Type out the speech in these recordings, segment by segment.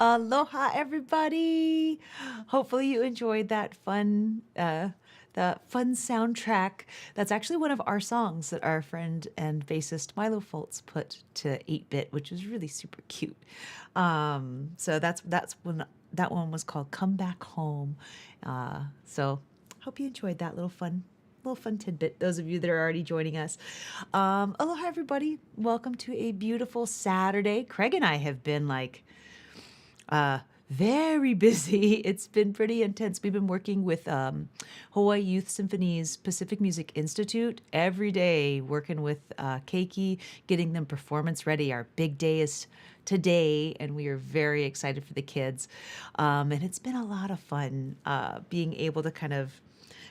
Aloha, everybody. Hopefully you enjoyed that the fun soundtrack. That's actually one of our songs that our friend and bassist Milo Foltz put to 8-bit, which is really super cute. So that's when that one was called "Come Back Home." So hope you enjoyed that little fun tidbit, those of you that are already joining us. Aloha, everybody. Welcome to a beautiful Saturday. Craig and I have been very busy. It's been pretty intense. We've been working with Hawaii Youth Symphony's Pacific Music Institute every day, working with Keiki, getting them performance ready. Our big day is today, and we are very excited for the kids. And it's been a lot of fun being able to kind of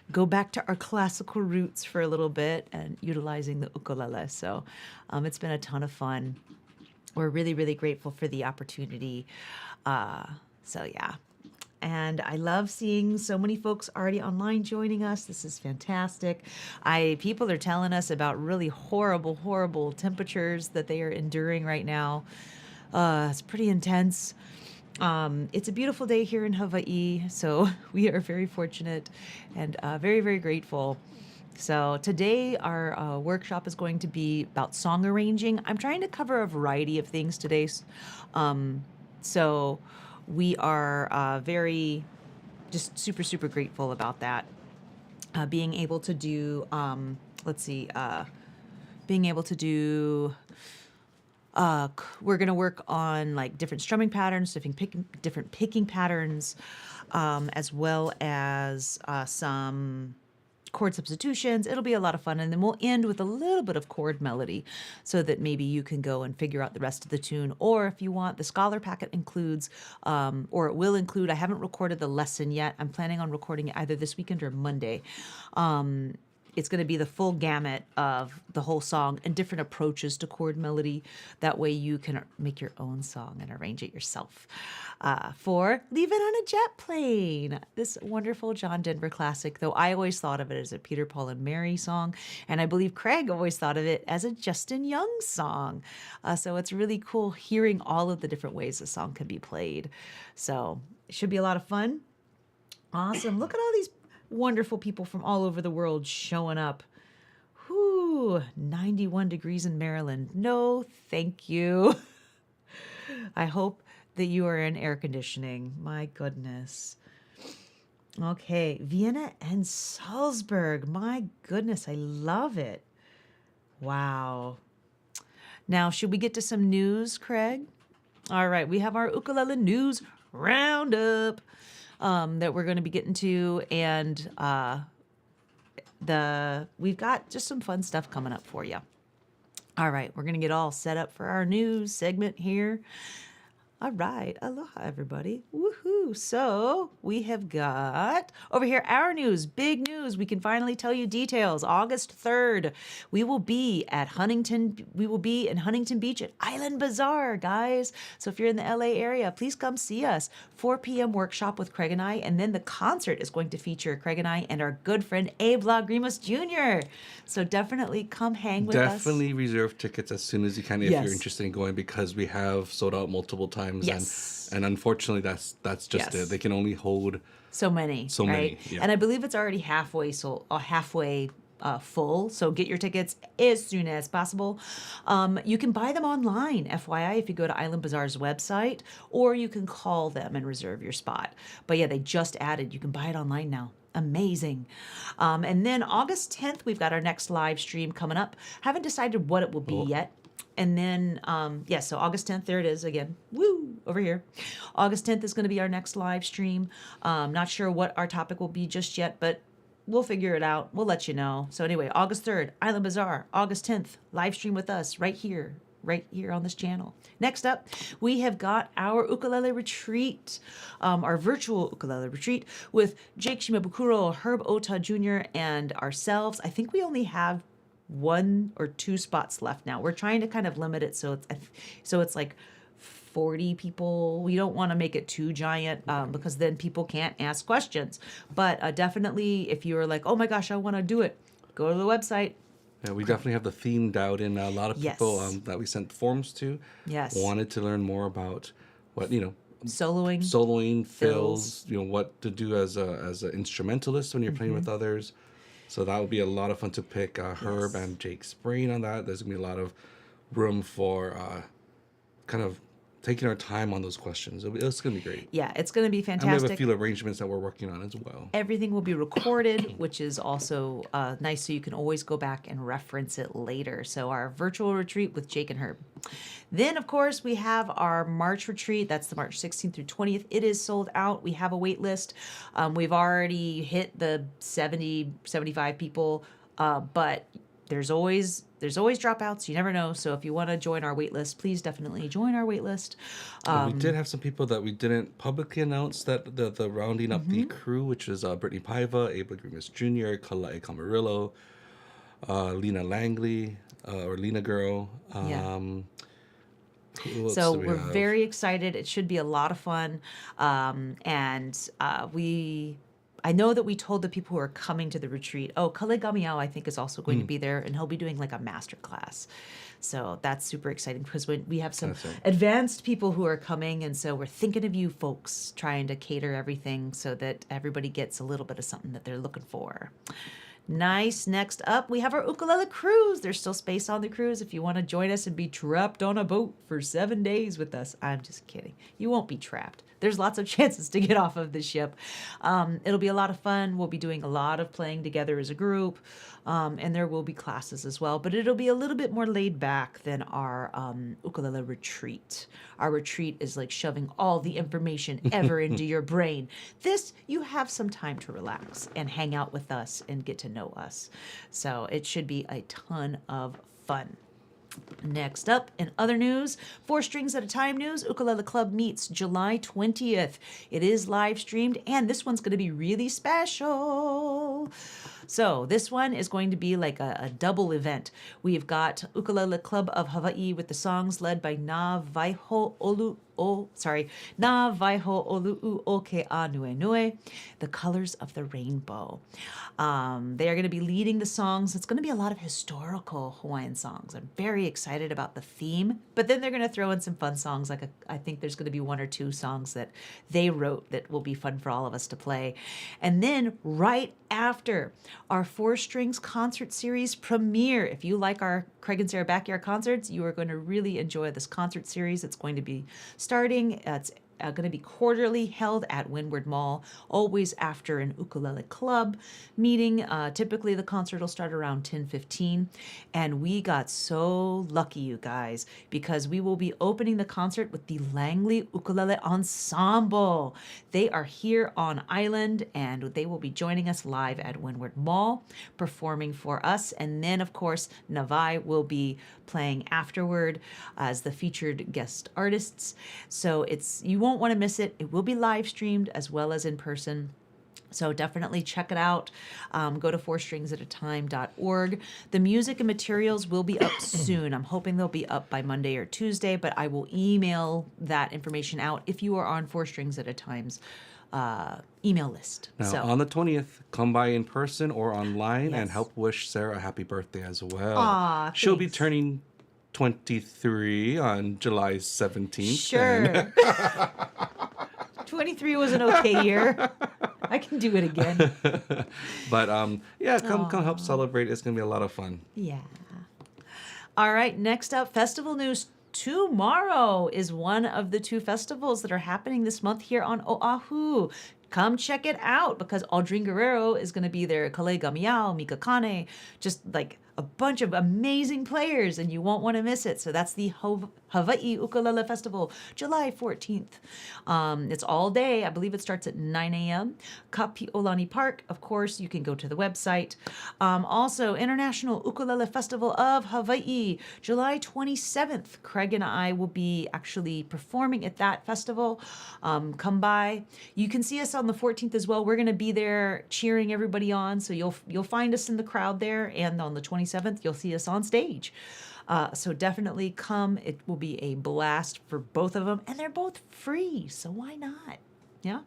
go back to our classical roots for a little bit and utilizing the ukulele. So it's been a ton of fun. We're really, really grateful for the opportunity. So yeah. And I love seeing so many folks already online joining us. This is fantastic. People are telling us about really horrible temperatures that they are enduring right now. It's pretty intense. It's a beautiful day here in Hawaii, so we are very fortunate and very, very grateful. So today our workshop is going to be about song arranging. I'm trying to cover a variety of things today. So we are very just super, super grateful about that. Being able to do, being able to do, we're going to work on like different strumming patterns, different picking patterns, as well as some chord substitutions. It'll be a lot of fun. And then we'll end with a little bit of chord melody so that maybe you can go and figure out the rest of the tune. Or if you want, the scholar packet includes, or it will include, I haven't recorded the lesson yet. I'm planning on recording it either this weekend or Monday. It's going to be the full gamut of the whole song and different approaches to chord melody. That way you can make your own song and arrange it yourself. For Leave It on a Jet Plane, this wonderful John Denver classic, though I always thought of it as a Peter, Paul, and Mary song. And I believe Craig always thought of it as a Justin Young song. So it's really cool hearing all of the different ways the song can be played. So it should be a lot of fun. Awesome. Look at all these wonderful people from all over the world showing up. Whoo, 91 degrees in Maryland. No, thank you. I hope that you are in air conditioning. My goodness. Okay, Vienna and Salzburg. My goodness, I love it. Wow. Now, should we get to some news, Craig? All right, we have our ukulele news roundup that we're going to be getting to, and we've got just some fun stuff coming up for you. All right, we're going to get all set up for our news segment here. All right, aloha, everybody. Woohoo. So we have got over here our news, big news. We can finally tell you details. August 3rd, we will be in Huntington Beach at Island Bazaar, guys. So if you're in the LA area, please come see us. 4 p.m. workshop with Craig and I, and then the concert is going to feature Craig and I and our good friend Abe Lagrimas Jr. So definitely come hang with us. Definitely reserve tickets as soon as you can if you're interested in going, because we have sold out multiple times. Yes. And unfortunately, that's just it. They can only hold so many. Yeah. And I believe it's already halfway full. So get your tickets as soon as possible. You can buy them online, FYI, if you go to Island Bazaar's website, or you can call them and reserve your spot. But yeah, they just added, you can buy it online now. Amazing. And then August 10th, we've got our next live stream coming up. Haven't decided what it will be yet. And then, so August 10th, there it is again. Woo, over here. August 10th is going to be our next live stream. Not sure what our topic will be just yet, but we'll figure it out. We'll let you know. So anyway, August 3rd, Island Bazaar. August 10th, live stream with us right here on this channel. Next up, we have got our ukulele retreat, our virtual ukulele retreat with Jake Shimabukuro, Herb Ota Jr., and ourselves. I think we only have 1 or 2 spots left now. We're trying to kind of limit it so it's like 40 people. We don't want to make it too giant because then people can't ask questions. But definitely, if you're like, oh my gosh, I want to do it, go to the website. Yeah, we definitely have the theme dialed in. A lot of people that we sent forms to wanted to learn more about what, soloing, fills, what to do as an instrumentalist when you're playing with others. So that will be a lot of fun to pick Herb and Jake's brain on that. There's going to be a lot of room for kind of taking our time on those questions. It's going to be great. Yeah, it's going to be And we have a fantastic. few arrangements that we're working on as well. Everything will be recorded, which is also nice, so you can always go back and reference it later. So our virtual retreat with Jake and Herb. Then, of course, we have our March retreat. That's the March 16th through 20th. It is sold out. We have a wait list. We've already hit the 70, 75 people, but there's always dropouts. You never know. So if you want to join our wait list, please definitely join our wait list. We did have some people that we didn't publicly announce that the rounding up the crew, which is Brittany Paiva, Abel Grimas Jr., Kalae Camarillo, Lena Langley, or Lena Girl. Who else So do we we're have? very excited. It should be a lot of fun. I know that we told the people who are coming to the retreat, Kale Gamiao, I think, is also going to be there, and he'll be doing like a master class. So that's super exciting because we have some That's right. advanced people who are coming, and so we're thinking of you folks, trying to cater everything so that everybody gets a little bit of something that they're looking for. Nice. Next up, we have our ukulele cruise. There's still space on the cruise if you want to join us and be trapped on a boat for 7 days with us. I'm just kidding. You won't be trapped. There's lots of chances to get off of the ship. It'll be a lot of fun. We'll be doing a lot of playing together as a group, and there will be classes as well. But it'll be a little bit more laid back than our ukulele retreat. Our retreat is like shoving all the information ever into your brain. This, you have some time to relax and hang out with us and get to know us. So it should be a ton of fun. Next up, in other news, 4 Strings at a Time news, Ukulele Club meets July 20th. It is live streamed, and this one's going to be really special. So this one is going to be like a double event. We've got Ukulele Club of Hawaii with the songs led by Na Vaiho Olu'u Oke'a Nue Nue, the colors of the rainbow. They are going to be leading the songs. It's going to be a lot of historical Hawaiian songs. I'm very excited about the theme, but then they're going to throw in some fun songs. I think there's going to be 1 or 2 songs that they wrote that will be fun for all of us to play. And then right after, our 4 Strings concert series premiere. If you like our Craig and Sarah Backyard concerts, you are going to really enjoy this concert series. It's going to be starting. It's going to be quarterly, held at Windward Mall, always after an ukulele club meeting. Typically, the concert will start around 10:15, and we got so lucky, you guys, because we will be opening the concert with the Langley Ukulele Ensemble. They are here on island, and they will be joining us live at Windward Mall, performing for us, and then, of course, Navai will be playing afterward as the featured guest artists. So you won't want to miss it. It will be live streamed as well as in person. So definitely check it out. Go to 4stringsatatime.org. The music and materials will be up soon. I'm hoping they'll be up by Monday or Tuesday, but I will email that information out if you are on 4 Strings at a Time's email list. Now, on the 20th, come by in person or online and Yes. help wish Sarah a happy birthday as well. Aw, She'll be thanks. turning 23 on July 17th. Sure. 23 was an okay year. I can do it again. But yeah, come help celebrate. It's going to be a lot of fun. Yeah. All right, next up, festival news. Tomorrow is one of the 2 festivals that are happening this month here on Oahu. Come check it out because Aldrin Guerrero is going to be there. Kale Gamiao, Mika Kane, just like a bunch of amazing players, and you won't want to miss it. So that's the Hawaii Ukulele Festival, July 14th. It's all day. I believe it starts at 9 a.m. Kapi'olani Park. Of course, you can go to the website. Also, International Ukulele Festival of Hawaii, July 27th. Craig and I will be actually performing at that festival. Come by. You can see us on the 14th as well. We're going to be there cheering everybody on. So you'll find us in the crowd there, and on the 27th, you'll see us on stage. So definitely come. It will be a blast for both of them, and they're both free, so why not? Yeah.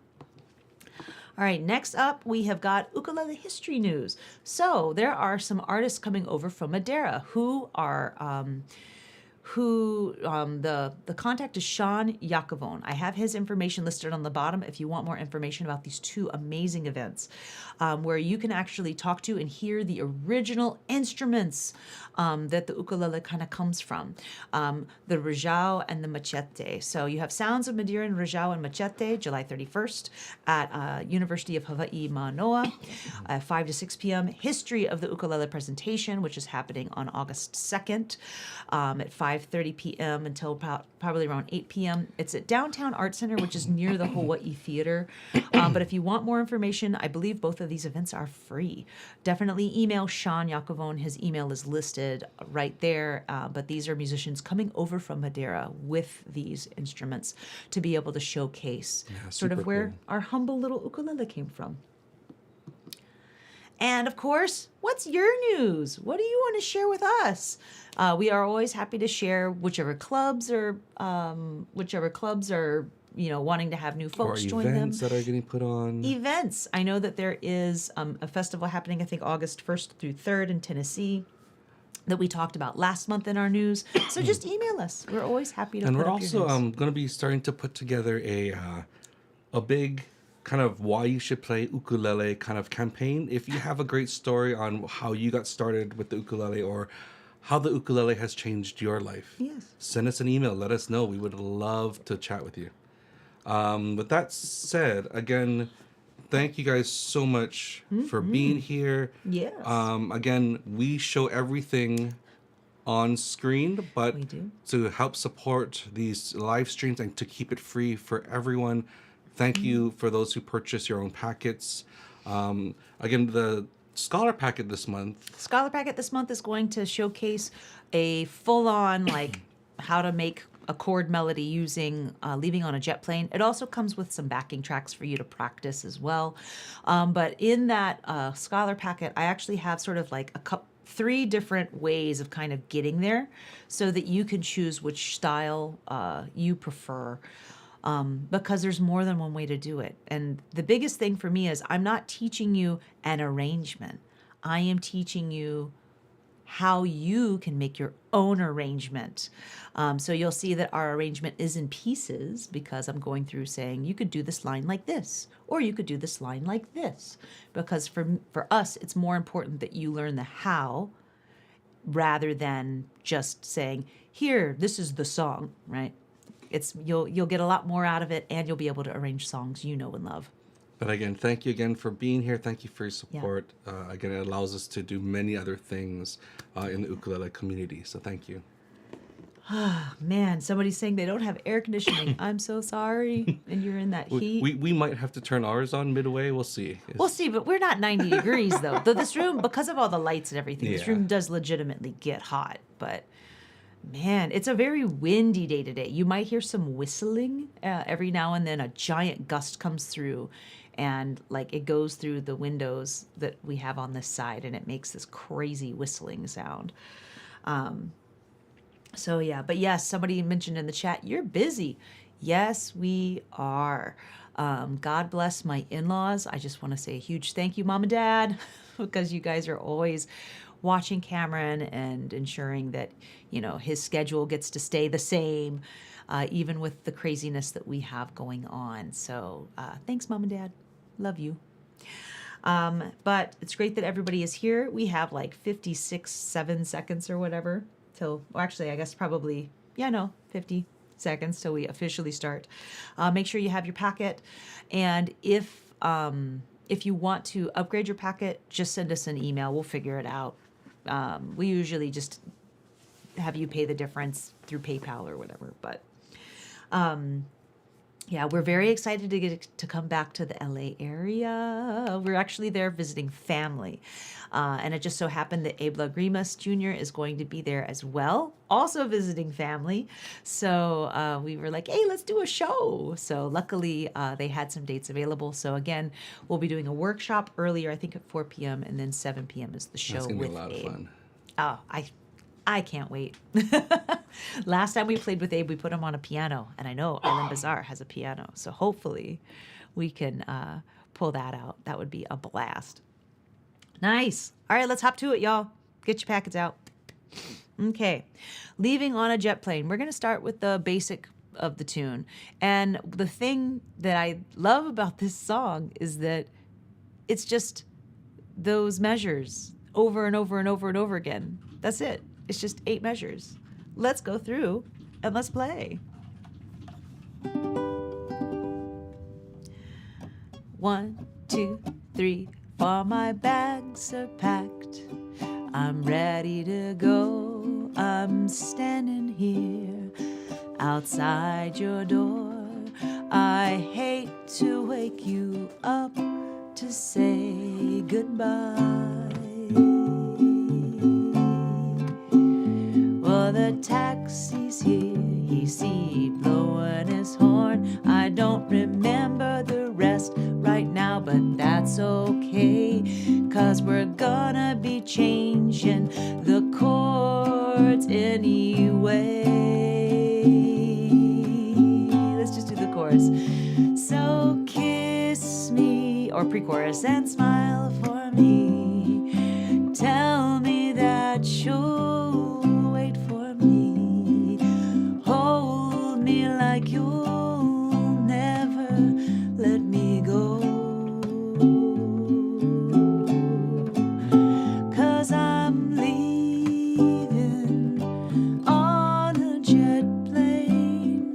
All right, next up, we have got ukulele history news. So there are some artists coming over from Madeira who who the contact is Sean Yakovon. I have his information listed on the bottom if you want more information about these two amazing events, where you can actually talk to and hear the original instruments that the ukulele kind of comes from, the rajau and the machete. So you have Sounds of Madeira and Rajau and Machete, July 31st at University of Hawaii Manoa, 5 to 6 p.m. History of the ukulele presentation, which is happening on August 2nd at 5:30 p.m. until probably around 8 p.m. It's at Downtown Art Center, which is near the Hawaii Theater. But if you want more information, I believe both of these events are free. Definitely email Sean Yakovon. His email is listed right there. But these are musicians coming over from Madeira with these instruments to be able to showcase sort of where cool. our humble little ukulele came from. And of course, what's your news? What do you want to share with us? We are always happy to share whichever clubs are wanting to have new folks or join them. events that are getting put on. Events. I know that there is a festival happening, I think August 1st through 3rd in Tennessee that we talked about last month in our news. So just email us. We're always happy to And put we're up also your news. going to be starting to put together a big kind of why you should play ukulele kind of campaign. If you have a great story on how you got started with the ukulele or how the ukulele has changed your life, Yes. send us an email. Let us know. We would love to chat with you. With that said, again, thank you guys so much for being here. Yes. Again, we show everything on screen, but We do. to help support these live streams and to keep it free for everyone, thank you for those who purchase your own packets. Again, the Scholar Packet this month. Scholar Packet this month is going to showcase a full-on like how to make a chord melody using leaving on a jet plane. It also comes with some backing tracks for you to practice as well. But in that Scholar Packet, I actually have sort of like three different ways of kind of getting there so that you can choose which style you prefer. Because there's more than one way to do it. And the biggest thing for me is I'm not teaching you an arrangement. I am teaching you how you can make your own arrangement. So you'll see that our arrangement is in pieces because I'm going through saying you could do this line like this, or you could do this line like this. Because for us, it's more important that you learn the how rather than just saying, here, this is the song, right? You'll get a lot more out of it, and you'll be able to arrange songs you know and love. But again, thank you again for being here. Thank you for your support. Again, it allows us to do many other things in the ukulele community. So thank you. Man, somebody's saying they don't have air conditioning. I'm so sorry. And you're in that heat. We might have to turn ours on midway. We'll see. We'll see, but we're not 90 degrees, though. Though this room, because of all the lights and everything, this Yeah. room does legitimately get hot. But man, it's a very windy day today. You might hear some whistling. Every now and then a giant gust comes through and like it goes through the windows that we have on this side and it makes this crazy whistling sound. So yeah, but yes, somebody mentioned in the chat, you're busy. Yes, we are. God bless my in-laws. I just want to say a huge thank you, Mom and Dad, because you guys are always watching Cameron and ensuring that, his schedule gets to stay the same, even with the craziness that we have going on. So thanks, Mom and Dad. Love you. But it's great that everybody is here. We have like 7 seconds or whatever till, well, actually, I guess probably, 50 seconds till we officially start. Make sure you have your packet. And if you want to upgrade your packet, just send us an email. We'll figure it out. We usually just have you pay the difference through PayPal or whatever. But yeah, we're very excited to get to come back to the LA area. We're actually there visiting family. And it just so happened that Abe Lagrimas Jr. is going to be there as well, also visiting family. So we were like, hey, let's do a show. So luckily they had some dates available. So again, we'll be doing a workshop earlier, I think at 4 p.m. and then 7 p.m. is the show That's gonna with be a lot Abe. of fun. Oh, I can't wait. Last time we played with Abe, we put him on a piano, and I know Island Bazaar has a piano, so hopefully we can pull that out. That would be a blast. Nice. All right, let's hop to it, y'all. Get your packets out. Okay, leaving on a jet plane. We're going to start with the basic of the tune. And the thing that I love about this song is that it's just those measures over and over and over and over again. That's it. It's just 8 measures. Let's go through and let's play. 1, 2, 3, 4. My bags are packed. I'm ready to go. I'm standing here outside your door. I hate to wake you up to say goodbye. Well, the taxi's here. He's blowing his horn. I don't remember the rest right now, but that's okay, 'cause we're gonna be changing the chords anyway. Let's just do the chorus. So kiss me, or pre-chorus, and smile for me. Tell me that you'll wait for me. Hold me like you'll never let me go. 'Cause I'm leaving on a jet plane.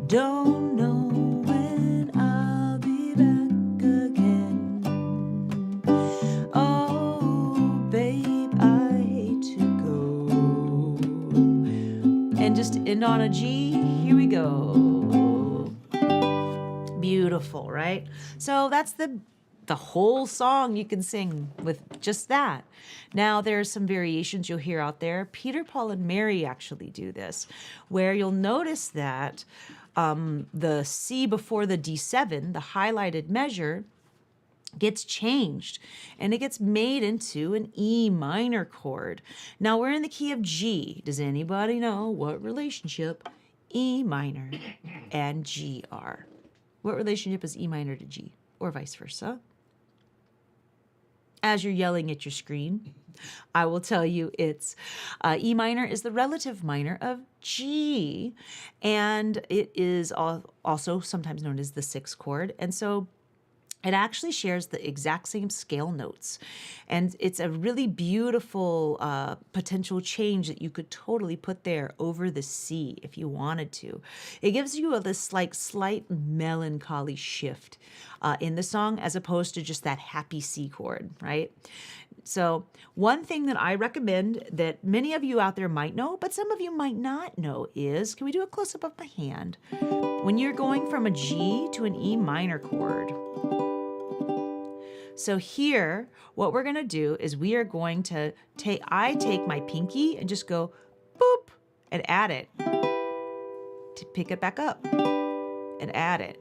Don't know when I'll be back again. Oh, babe, I hate to go. And just end on a G. Here we go. Beautiful, right? So that's the whole song you can sing with just that. Now there's some variations you'll hear out there. Peter, Paul, and Mary actually do this, where you'll notice that the C before the D7, the highlighted measure, gets changed and it gets made into an E minor chord. Now we're in the key of G. Does anybody know what relationship E minor and G are? What relationship is E minor to G, or vice versa? As you're yelling at your screen, I will tell you it's E minor is the relative minor of G, and it is also sometimes known as the 6th chord. And so it actually shares the exact same scale notes. And it's a really beautiful potential change that you could totally put there over the C if you wanted to. It gives you this like slight melancholy shift in the song, as opposed to just that happy C chord, right? So one thing that I recommend that many of you out there might know, but some of you might not know, is, can we do a close-up of my hand? When you're going from a G to an E minor chord. So here, what we're going to do is we are going to I take my pinky and just go boop and add it to pick it back up and add it,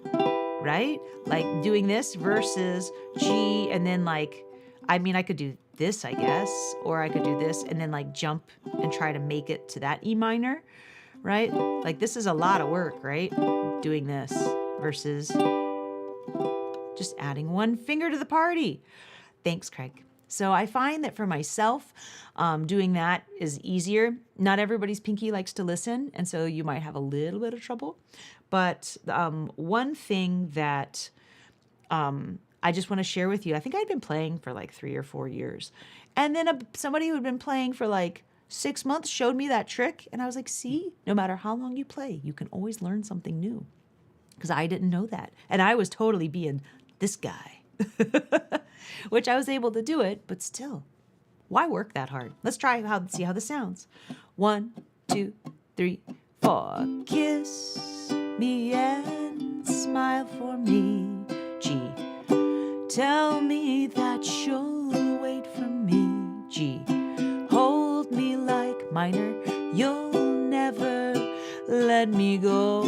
right? Like doing this versus G, and then like, I mean, I could do this, I guess, or I could do this and then like jump and try to make it to that E minor, right? Like this is a lot of work, right? Doing this versus just adding one finger to the party. Thanks, Craig. So I find that for myself, doing that is easier. Not everybody's pinky likes to listen, and so you might have a little bit of trouble. But one thing that I just want to share with you, I think I'd been playing for like 3 or 4 years. And then somebody who had been playing for like 6 months showed me that trick. And I was like, see, no matter how long you play, you can always learn something new. Because I didn't know that. And I was totally being this guy, which I was able to do it, but still, why work that hard? Let's try see how this sounds. 1, 2, 3, 4. Kiss me and smile for me. G. Tell me that you'll wait for me. G. Hold me like minor. You'll never let me go.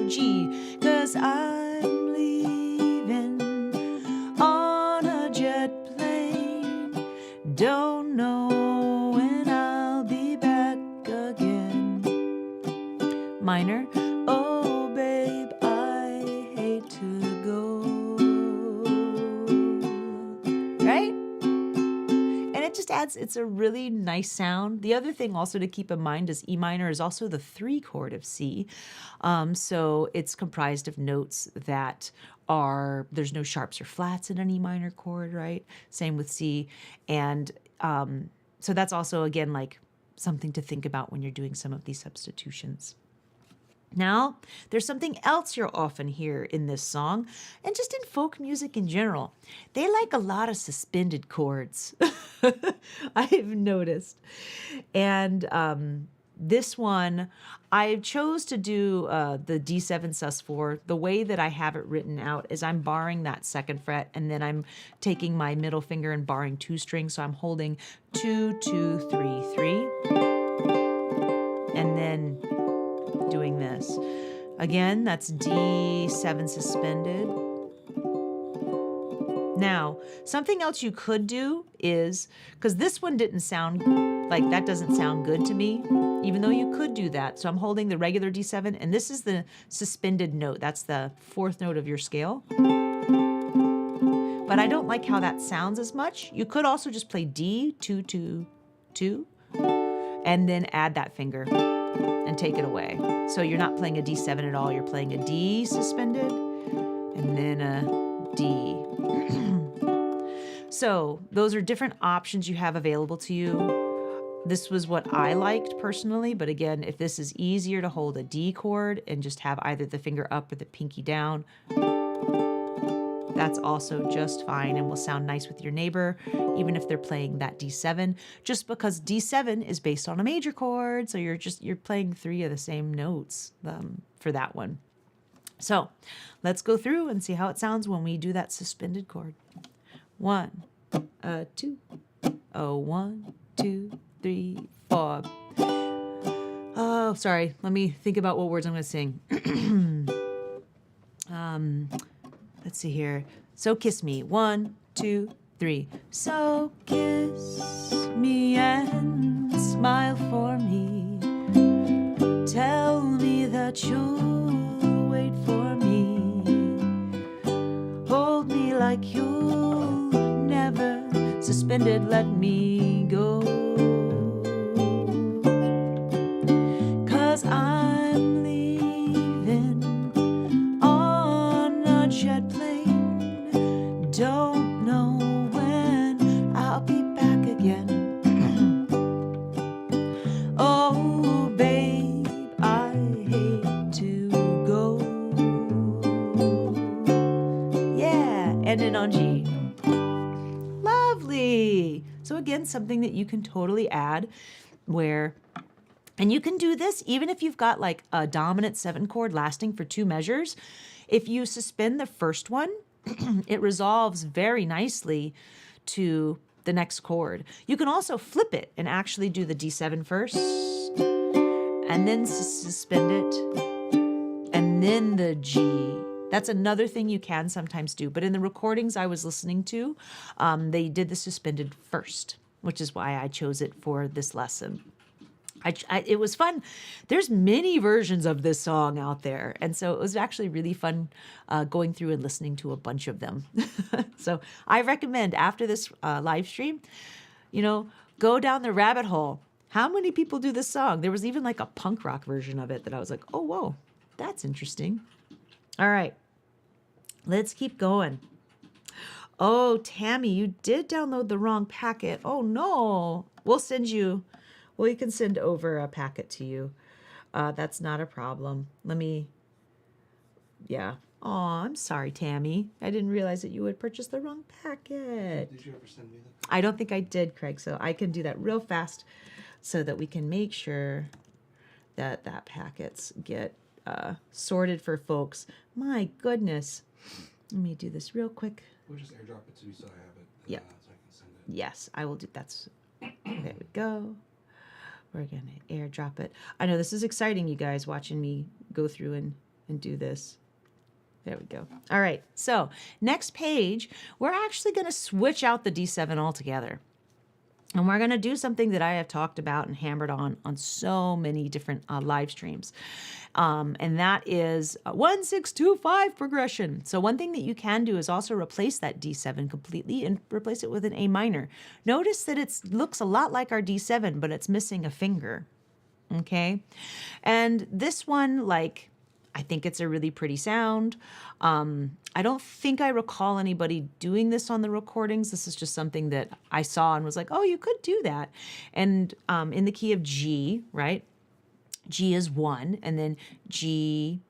G. 'Cause I'm leaving on a jet plane. Don't know when I'll be back again. Minor. Oh, babe, I hate to go. Right? And it just just adds, it's a really nice sound. The other thing also to keep in mind is E minor is also the 3 chord of C. So it's comprised of notes that there's no sharps or flats in an E minor chord, right? Same with C. And so that's also, again, like something to think about when you're doing some of these substitutions. Now, there's something else you'll often hear in this song, and just in folk music in general. They like a lot of suspended chords, I've noticed. And this one, I chose to do the D7 sus4. The way that I have it written out is I'm barring that 2nd fret, and then I'm taking my middle finger and barring 2 strings. So I'm holding 2, 2, 3, 3, and then doing this. Again, that's D7 suspended. Now, something else you could do is, because this one didn't sound like, that doesn't sound good to me, even though you could do that. So I'm holding the regular D7, and this is the suspended note. That's the 4th note of your scale. But I don't like how that sounds as much. You could also just play D, 2, 2, 2, and then add that finger and take it away. So you're not playing a D7 at all. You're playing a D suspended and then a D. So those are different options you have available to you. This was what I liked personally, but again, if this is easier to hold a D chord and just have either the finger up or the pinky down, that's also just fine and will sound nice with your neighbor, even if they're playing that D7, just because D7 is based on a major chord. So you're playing 3 of the same notes for that one. So let's go through and see how it sounds when we do that suspended chord. 1, 2, 1, 2, 3, 4. Oh, sorry. Let me think about what words I'm going to sing. Let's see here. So kiss me. 1, 2, 3. So kiss me and smile for me. Tell me that you'll wait for me. Hold me like you'll never suspended let me go. 'Cause I'm leaving on a jet plane. Don't know when I'll be back again. Oh, babe, I hate to go. Yeah, ending on G. Lovely. So again, something that you can totally add where, and you can do this even if you've got like a dominant 7 chord lasting for 2 measures. If you suspend the first one, it resolves very nicely to the next chord. You can also flip it and actually do the D7 first, and then suspend it, and then the G. That's another thing you can sometimes do. But in the recordings I was listening to, they did the suspended first, which is why I chose it for this lesson. It was fun. There's many versions of this song out there. And so it was actually really fun going through and listening to a bunch of them. So I recommend after this live stream, go down the rabbit hole. How many people do this song? There was even like a punk rock version of it that I was like, oh, whoa, that's interesting. All right, let's keep going. Oh, Tammy, you did download the wrong packet. Oh, no. We can send over a packet to you. That's not a problem. Yeah. Oh, I'm sorry, Tammy. I didn't realize that you had purchased the wrong packet. Did you ever send me that? I don't think I did, Craig, so I can do that real fast so that we can make sure that packets get sorted for folks. My goodness. Let me do this real quick. We'll just airdrop it to you so I have it. Yep. So I can send it. Yes, I will do. There we go. We're going to airdrop it. I know this is exciting, you guys, watching me go through and do this. There we go. All right, so next page, we're actually going to switch out the D7 altogether. And we're going to do something that I have talked about and hammered on so many different live streams. And that is a 1, 6, 2, 5 progression. So one thing that you can do is also replace that D7 completely and replace it with an A minor. Notice that it looks a lot like our D7, but it's missing a finger. Okay. And this one, like, I think it's a really pretty sound. I don't think I recall anybody doing this on the recordings. This is just something that I saw and was like, oh, you could do that. And in the key of G, right? G is 1, and then G,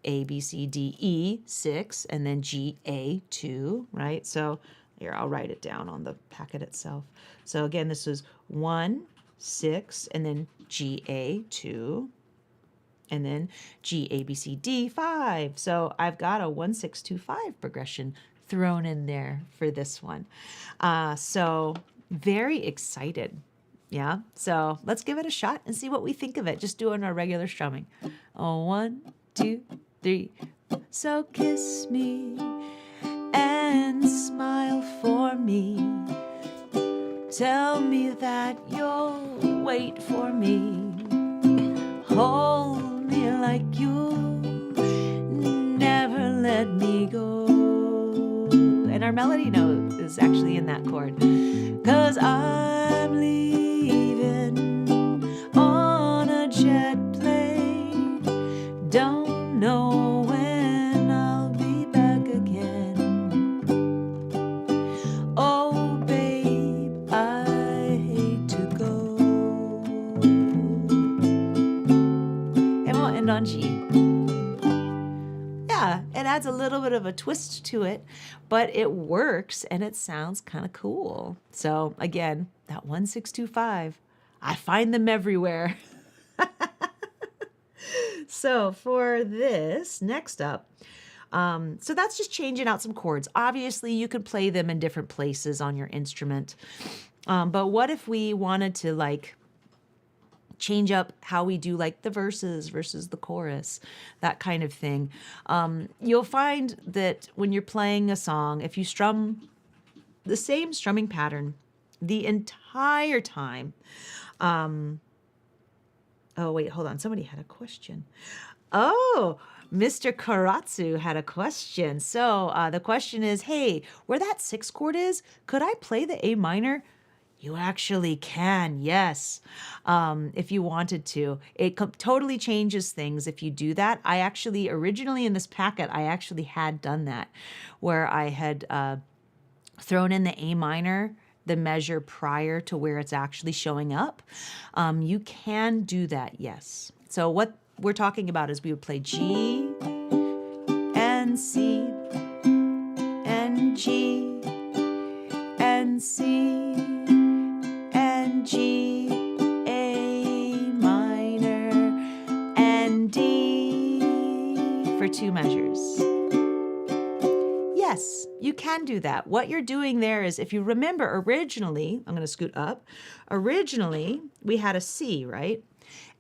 A, B, C, D, E, 6, and then G, A, 2, right? So here, I'll write it down on the packet itself. So again, this is 1, 6, and then G, A, 2, and then G, A, B, C, D, 5. So I've got a 1, 6, 2, 5 progression thrown in there for this one. So very excited. Yeah. So let's give it a shot and see what we think of it. Just doing our regular strumming. Oh, 1, 2, 3. So kiss me and smile for me. Tell me that you'll wait for me. Hold me like you never let me go. And our melody note is actually in that chord. 'Cause I'm leaving on a jet plane. Don't know when I'll be back again. Oh, babe, I hate to go. And we'll end on G. Yeah, it adds a little bit of a twist to it, but it works and it sounds kind of cool. So again, that 1, 6, 2, 5, I find them everywhere. So for this, next up, so that's just changing out some chords. Obviously, you could play them in different places on your instrument. But what if we wanted to like change up how we do like the verses versus the chorus, that kind of thing. You'll find that when you're playing a song, if you strum the same strumming pattern the entire time. Oh, wait, hold on. Somebody had a question. Oh, Mr. Karatsu had a question. So the question is, hey, where that 6 chord is, could I play the A minor? You actually can, yes, if you wanted to. It totally changes things if you do that. I actually, originally in this packet, I actually had done that, where I had thrown in the A minor, the measure prior to where it's actually showing up. You can do that, yes. So what we're talking about is we would play G and C and G and C and G, A minor, and D for 2 measures. Yes, you can do that. What you're doing there is, if you remember originally, I'm going to scoot up, originally we had a C, right?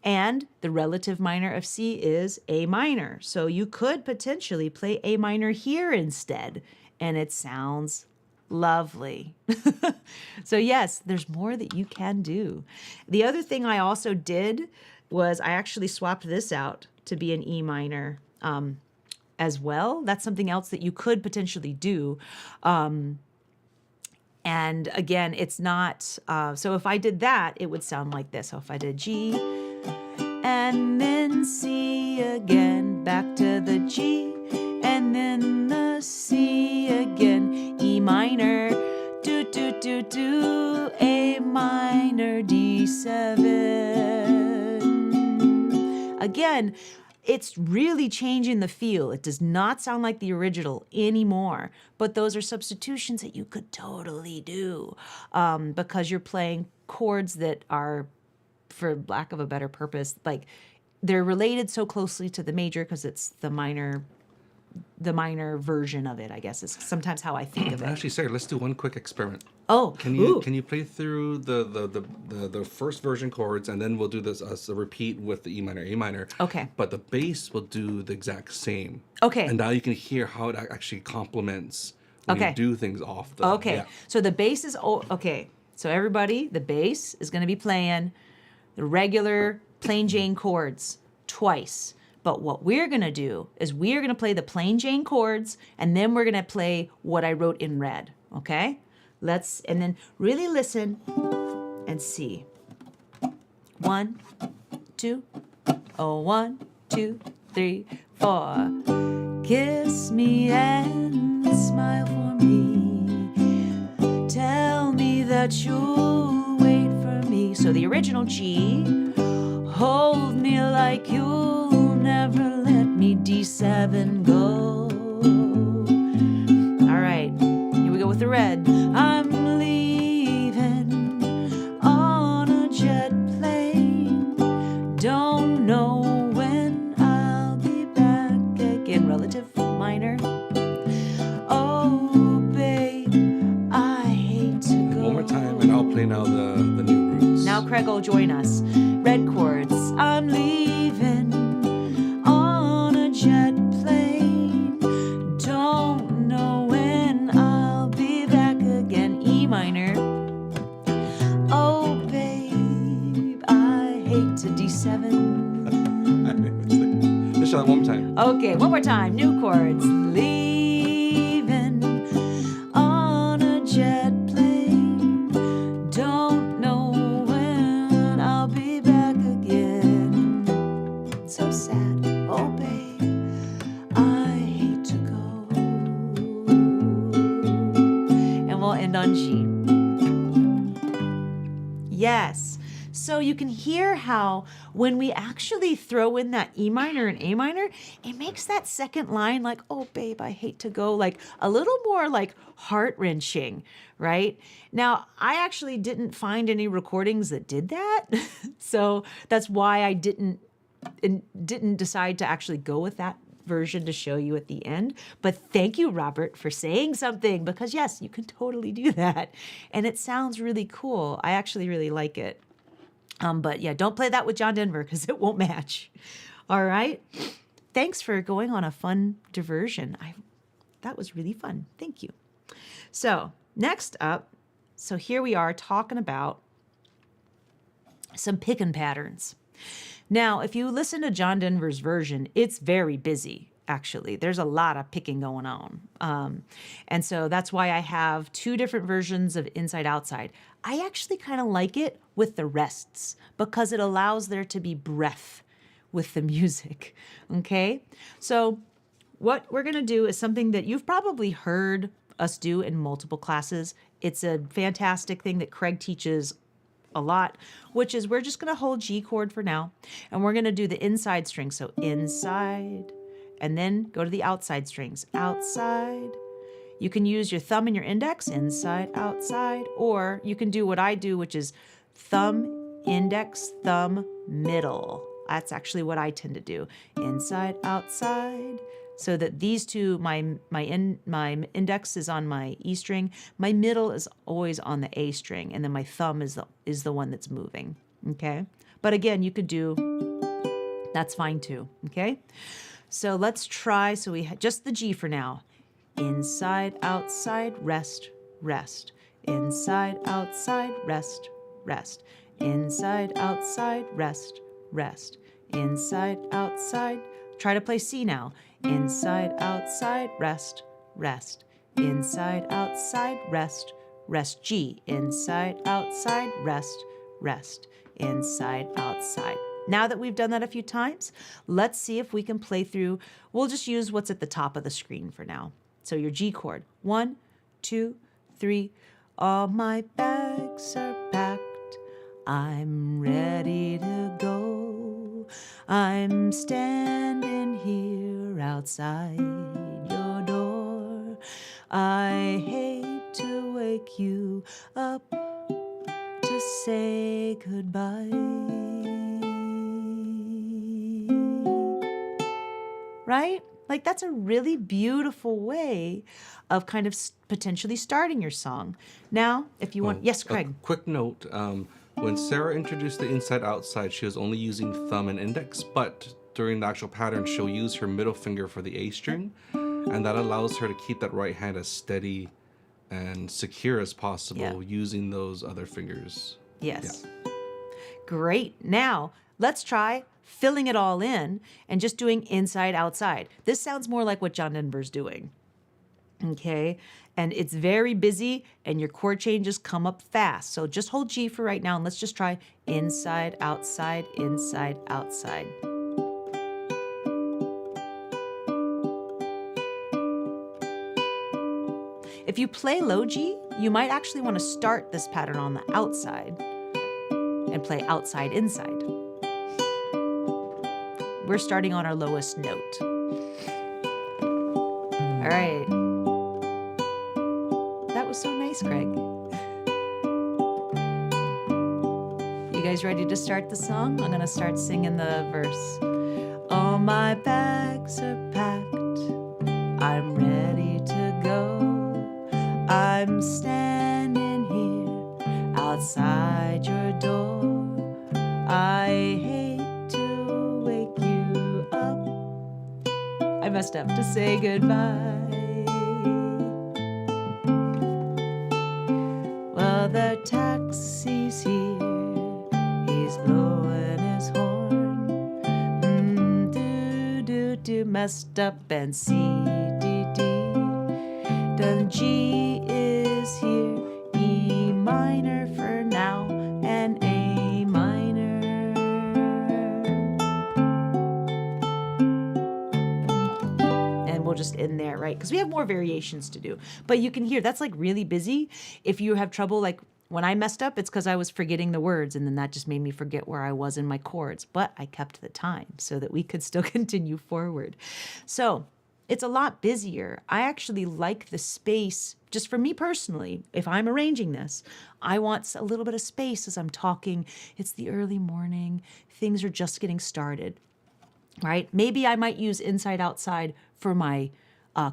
And the relative minor of C is A minor. So you could potentially play A minor here instead, and it sounds lovely. So yes, there's more that you can do. The other thing I also did was I actually swapped this out to be an E minor as well. That's something else that you could potentially do. And again, it's not, so if I did that, it would sound like this. So if I did G and then C again, back to the G, and then the C again, E minor, do, do, do, do, A minor, D7. Again, it's really changing the feel. It does not sound like the original anymore, but those are substitutions that you could totally do because you're playing chords that are, for lack of a better purpose, like they're related so closely to the major because it's the minor version of it, I guess, is sometimes how I think of it. Actually, Sarah, let's do one quick experiment. Oh, Can you play through the first version chords, and then we'll do this as a repeat with the E minor, A minor. Okay. But the bass will do the exact same. Okay. And now you can hear how it actually complements when Okay. you do things off the. Okay. Yeah. So the bass is okay. So everybody, the bass is going to be playing the regular plain Jane chords twice. But what we're going to do is we're going to play the plain Jane chords, and then we're going to play what I wrote in red, okay? And then really listen and see. 1, 2, oh, 1, 2, 3, 4. Kiss me and smile for me. Tell me that you'll wait for me. So the original G, hold me like you'll never let me, D7 go. All right, here we go with the red. I'm leaving on a jet plane. Don't know when I'll be back again. Relative minor. Oh, babe, I hate to go. One more time, and I'll play now the new roots. Now Craig will join us. Red chords. I'm leaving on a jet plane. Don't know when I'll be back again. E minor. Oh, babe, I hate to D7. Let's try that one more time. Okay, one more time. New chords. Leaving on a jet plane. Don't know when I'll be back again. So sad. Oh, babe, I hate to go. And we'll end on G. Yes. So you can hear how when we actually throw in that E minor and A minor, it makes that second line like, oh, babe, I hate to go, like a little more like heart-wrenching, right? Now, I actually didn't find any recordings that did that. So that's why I didn't decide to actually go with that version to show you at the end. But thank you, Robert, for saying something, because yes, you can totally do that. And it sounds really cool. I actually really like it. But yeah, don't play that with John Denver because it won't match. All right. Thanks for going on a fun diversion. That was really fun. Thank you. So next up, so here we are talking about some picking patterns. Now, if you listen to John Denver's version, it's very busy. Actually, there's a lot of picking going on. And so that's why I have two different versions of Inside Outside. I actually kind of like it with the rests because it allows there to be breath with the music. Okay. So what we're going to do is something that you've probably heard us do in multiple classes. It's a fantastic thing that Craig teaches a lot, which is we're just going to hold G chord for now. And we're going to do the inside string. So inside, and then go to the outside strings. Outside. You can use your thumb and your index, inside, outside, or you can do what I do, which is thumb, index, thumb, middle. That's actually what I tend to do. Inside, outside. So that these two, my index is on my E string, my middle is always on the A string, and then my thumb is the one that's moving. Okay? But again, you could do, that's fine too. Okay? So let's try, so we just the G for now. Inside, outside, rest, rest. Inside, outside, rest, rest. Inside, outside, rest, rest. Inside, outside. Try to play C now. Inside, outside, rest, rest. Inside, outside, rest, rest. G. Inside, outside, rest, rest. Inside, outside. Now that we've done that a few times, let's see if we can play through. We'll just use what's at the top of the screen for now. So your G chord. 1, 2, 3. All my bags are packed. I'm ready to go. I'm standing here outside your door. I hate to wake you up to say goodbye. Right? Like that's a really beautiful way of kind of potentially starting your song. Now, if you want, yes, Craig. A quick note, when Sarah introduced the inside outside, she was only using thumb and index, but during the actual pattern, she'll use her middle finger for the A string, and that allows her to keep that right hand as steady and secure as possible Yeah. using those other fingers. Yes. Great. Now, let's try filling it all in and just doing inside, outside. This sounds more like what John Denver's doing. Okay. And it's very busy and your chord changes come up fast. So just hold G for right now and let's just try inside, outside, inside, outside. If you play low G, you might actually want to start this pattern on the outside and play outside, inside. We're starting on our lowest note. All right. That was so nice, Craig. You guys ready to start the song? I'm gonna start singing the verse. All my bags are packed. I'm ready to go. I'm standing here outside your door. I hate to wake you up. I messed up to say goodbye. Well, the taxi's here. He's blowing his horn. Do, messed up and C-D-D. Then G is here, E minor for now, and A minor. And we'll just end there, right? Because we have more variations to do. But you can hear, that's like really busy. If you have trouble, like when I messed up, it's because I was forgetting the words, and then that just made me forget where I was in my chords. But I kept the time so that we could still continue forward. So it's a lot busier. I actually like the space, just for me personally, if I'm arranging this, I want a little bit of space as I'm talking. It's the early morning. Things are just getting started, right? Maybe I might use inside, outside for my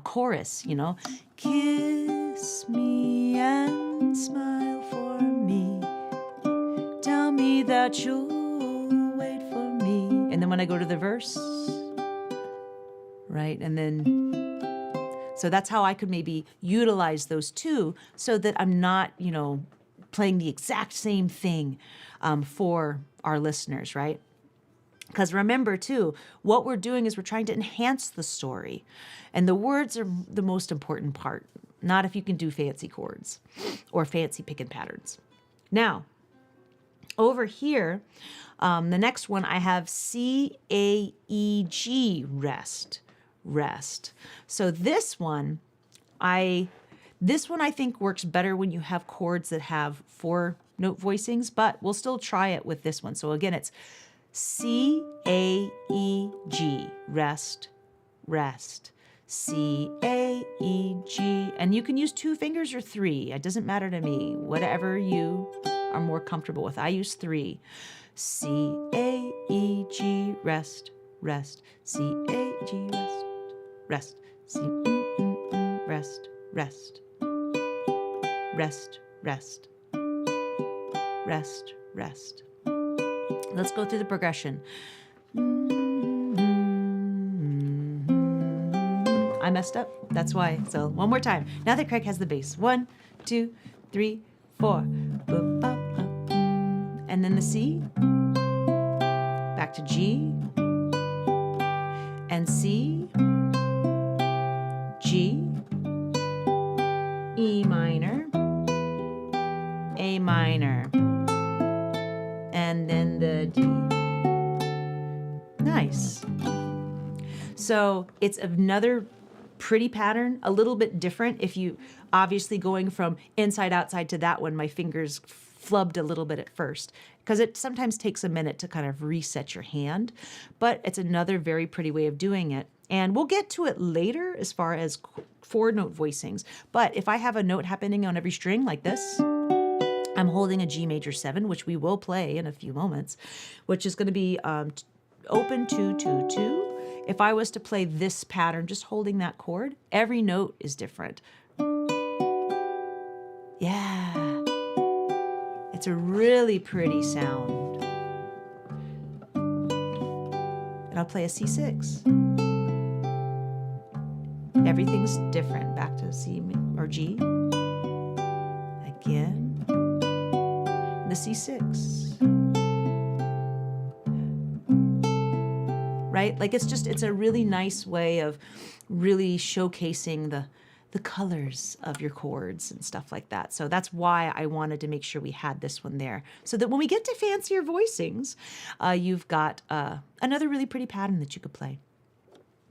chorus, you know. Kiss me and smile for me. Tell me that you'll wait for me. And then when I go to the verse, right? And then, so that's how I could maybe utilize those two so that I'm not, you know, playing the exact same thing for our listeners, right? Because remember, too, what we're doing is we're trying to enhance the story. And the words are the most important part, not if you can do fancy chords or fancy picking patterns. Now, over here, the next one, I have C, A, E, G, rest. So this one I think works better when you have chords that have 4-note voicings, but we'll still try it with this one. So again, it's C, A, E, G, rest. C, A, E, G. And you can use 2 fingers or 3. It doesn't matter to me. Whatever you are more comfortable with. I use 3. C, A, E, G, rest. C, A, G, rest. C, rest. Let's go through the progression. I messed up. That's why. So one more time. Now that Craig has the bass. 1, 2, 3, 4. And then the C. Back to G. And C. G. E minor. A minor. And then the D. Nice. So it's another pretty pattern, a little bit different. If you obviously going from inside outside to that one, my fingers flubbed a little bit at first because it sometimes takes a minute to kind of reset your hand, but it's another very pretty way of doing it. And we'll get to it later as far as 4-note voicings. But if I have a note happening on every string like this, I'm holding a G major 7, which we will play in a few moments, which is going to be open 2, 2, 2. If I was to play this pattern, just holding that chord, every note is different. Yeah. It's a really pretty sound. And I'll play a C6. Everything's different. Back to C or G. the C6. Right? Like it's a really nice way of really showcasing the colors of your chords and stuff like that. So that's why I wanted to make sure we had this one there. So that when we get to fancier voicings, you've got another really pretty pattern that you could play.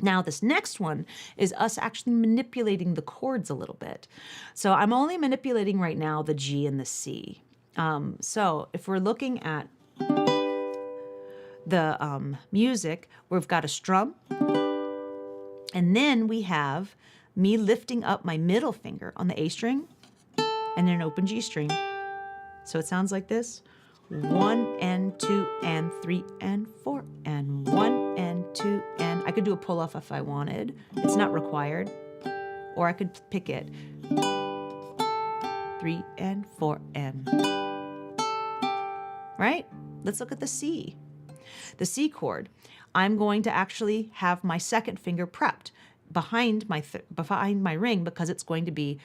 Now, this next one is us actually manipulating the chords a little bit. So I'm only manipulating right now the G and the C. So if we're looking at the music, we've got a strum, and then we have me lifting up my middle finger on the A string and an open G string. So it sounds like this. 1 and 2 and 3 and 4 and 1 and 2 and I could do a pull off if I wanted. It's not required. Or I could pick it. 3 and 4 and. Right? Let's look at the C. The C chord. I'm going to actually have my second finger prepped behind my ring because it's going to be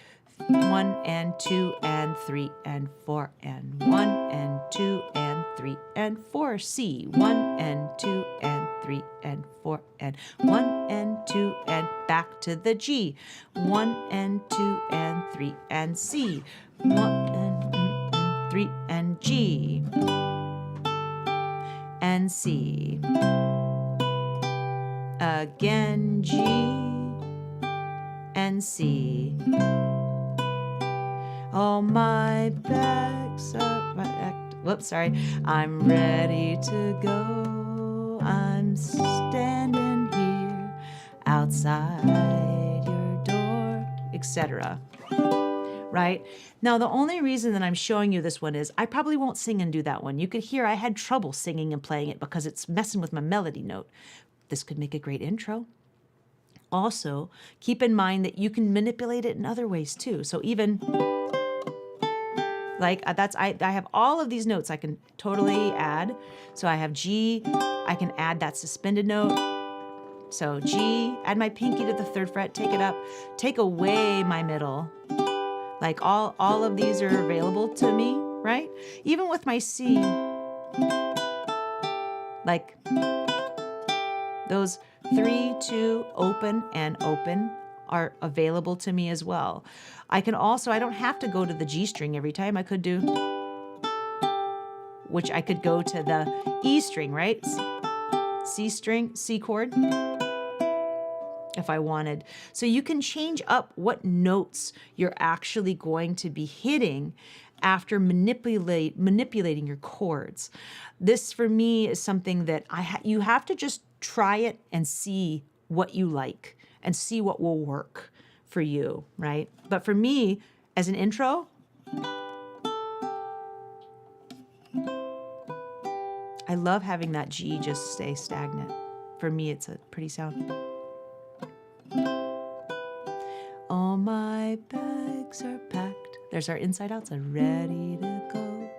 1 and 2 and 3 and 4 and 1 and 2 and 3 and 4 C 1 and 2 and 3 and 4 and 1 and 2 and back to the G 1 and 2 and 3 and C 1 and 3 and G and C again G and C. Oh, my back's up. Whoops, sorry. I'm ready to go. I'm standing here outside your door, etc. Right? Now, the only reason that I'm showing you this one is I probably won't sing and do that one. You could hear I had trouble singing and playing it because it's messing with my melody note. This could make a great intro. Also, keep in mind that you can manipulate it in other ways too. So even like I have all of these notes I can totally add. So I have G, I can add that suspended note. So G, add my pinky to the 3rd fret, take it up, take away my middle. Like all of these are available to me, right? Even with my C, like those 3, 2, open and open are available to me as well. I don't have to go to the G string every time. I could do, which I could go to the E string, right? C string, C chord, if I wanted. So you can change up what notes you're actually going to be hitting after manipulating your chords. This for me is something that you have to just try it and see what you like and see what will work for you, right? But for me, as an intro, I love having that G just stay stagnant. For me, it's a pretty sound. All my bags are packed. There's our inside outs are ready to go.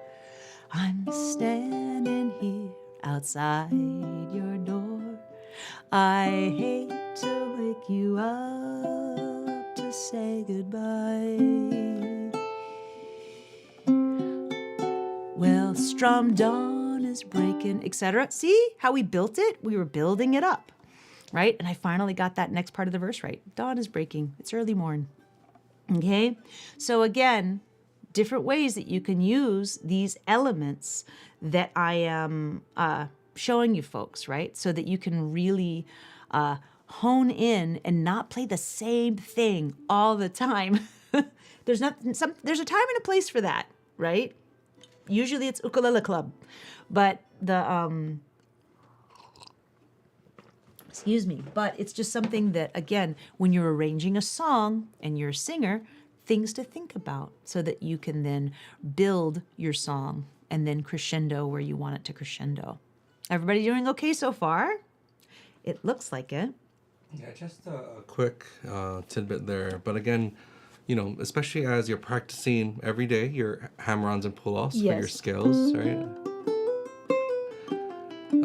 I'm standing here outside your door. I hate to wake you up to say goodbye. Well, strum, dawn is breaking, etc. See how we built it? We were building it up, right? And I finally got that next part of the verse right. Dawn is breaking. It's early morn. Okay? So again, different ways that you can use these elements that I am showing you folks, right? So that you can really hone in and not play the same thing all the time. There's a time and a place for that, right? Usually it's ukulele club, but but it's just something that, again, when you're arranging a song and you're a singer, things to think about so that you can then build your song and then crescendo where you want it to crescendo. Everybody doing okay so far? It looks like it. Yeah, just a quick tidbit there. But again, especially as you're practicing every day, your hammer-ons and pull-offs for your scales, right?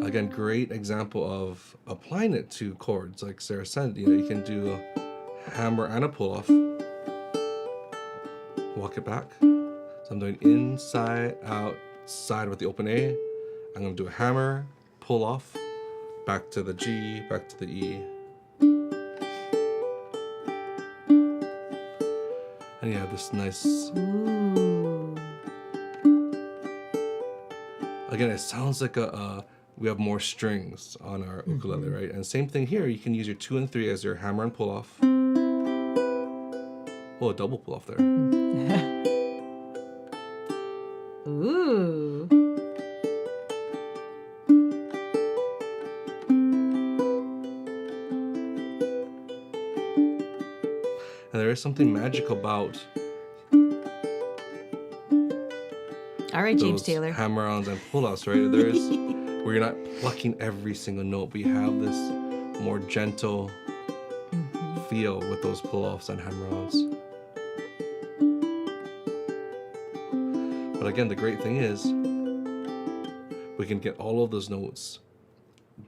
Again, great example of applying it to chords. Like Sarah said, you can do a hammer and a pull-off. Walk it back. So I'm doing inside, out, side with the open A. I'm going to do a hammer, pull off, back to the G, back to the E. And you have this nice... Ooh. Again, it sounds like we have more strings on our ukulele, right? And same thing here. You can use your 2 and 3 as your hammer and pull off. Oh, a double pull off there. Ooh. And there is something magical about All right, James those Taylor. hammer-ons and pull-offs, right? There is where you're not plucking every single note, but you have this more gentle feel with those pull-offs and hammer-ons. But again, the great thing is we can get all of those notes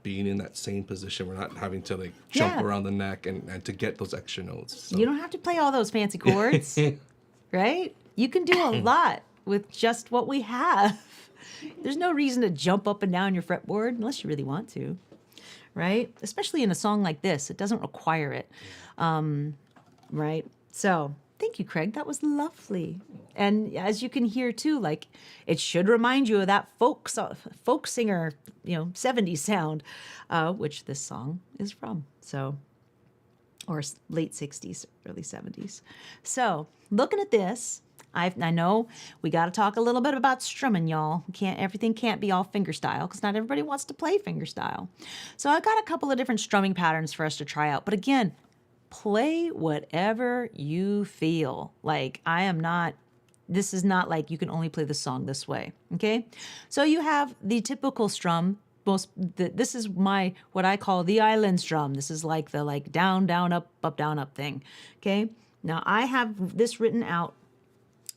being in that same position. We're not having to like jump Yeah. around the neck and to get those extra notes. So. You don't have to play all those fancy chords, right? You can do a lot with just what we have. There's no reason to jump up and down your fretboard unless you really want to, right? Especially in a song like this, it doesn't require it, right? So thank you, Craig. That was lovely. And as you can hear too, like it should remind you of that folk singer, 70s sound, which this song is from. So, or late 60s, early 70s. So looking at this, I know we got to talk a little bit about strumming, y'all. Everything can't be all fingerstyle because not everybody wants to play fingerstyle. So I got a couple of different strumming patterns for us to try out. But again, play whatever you feel. Like this is not like you can only play the song this way. Okay. So you have the typical strum. This is what I call the island strum. This is like the down, down, up, down, up thing. Okay. Now I have this written out.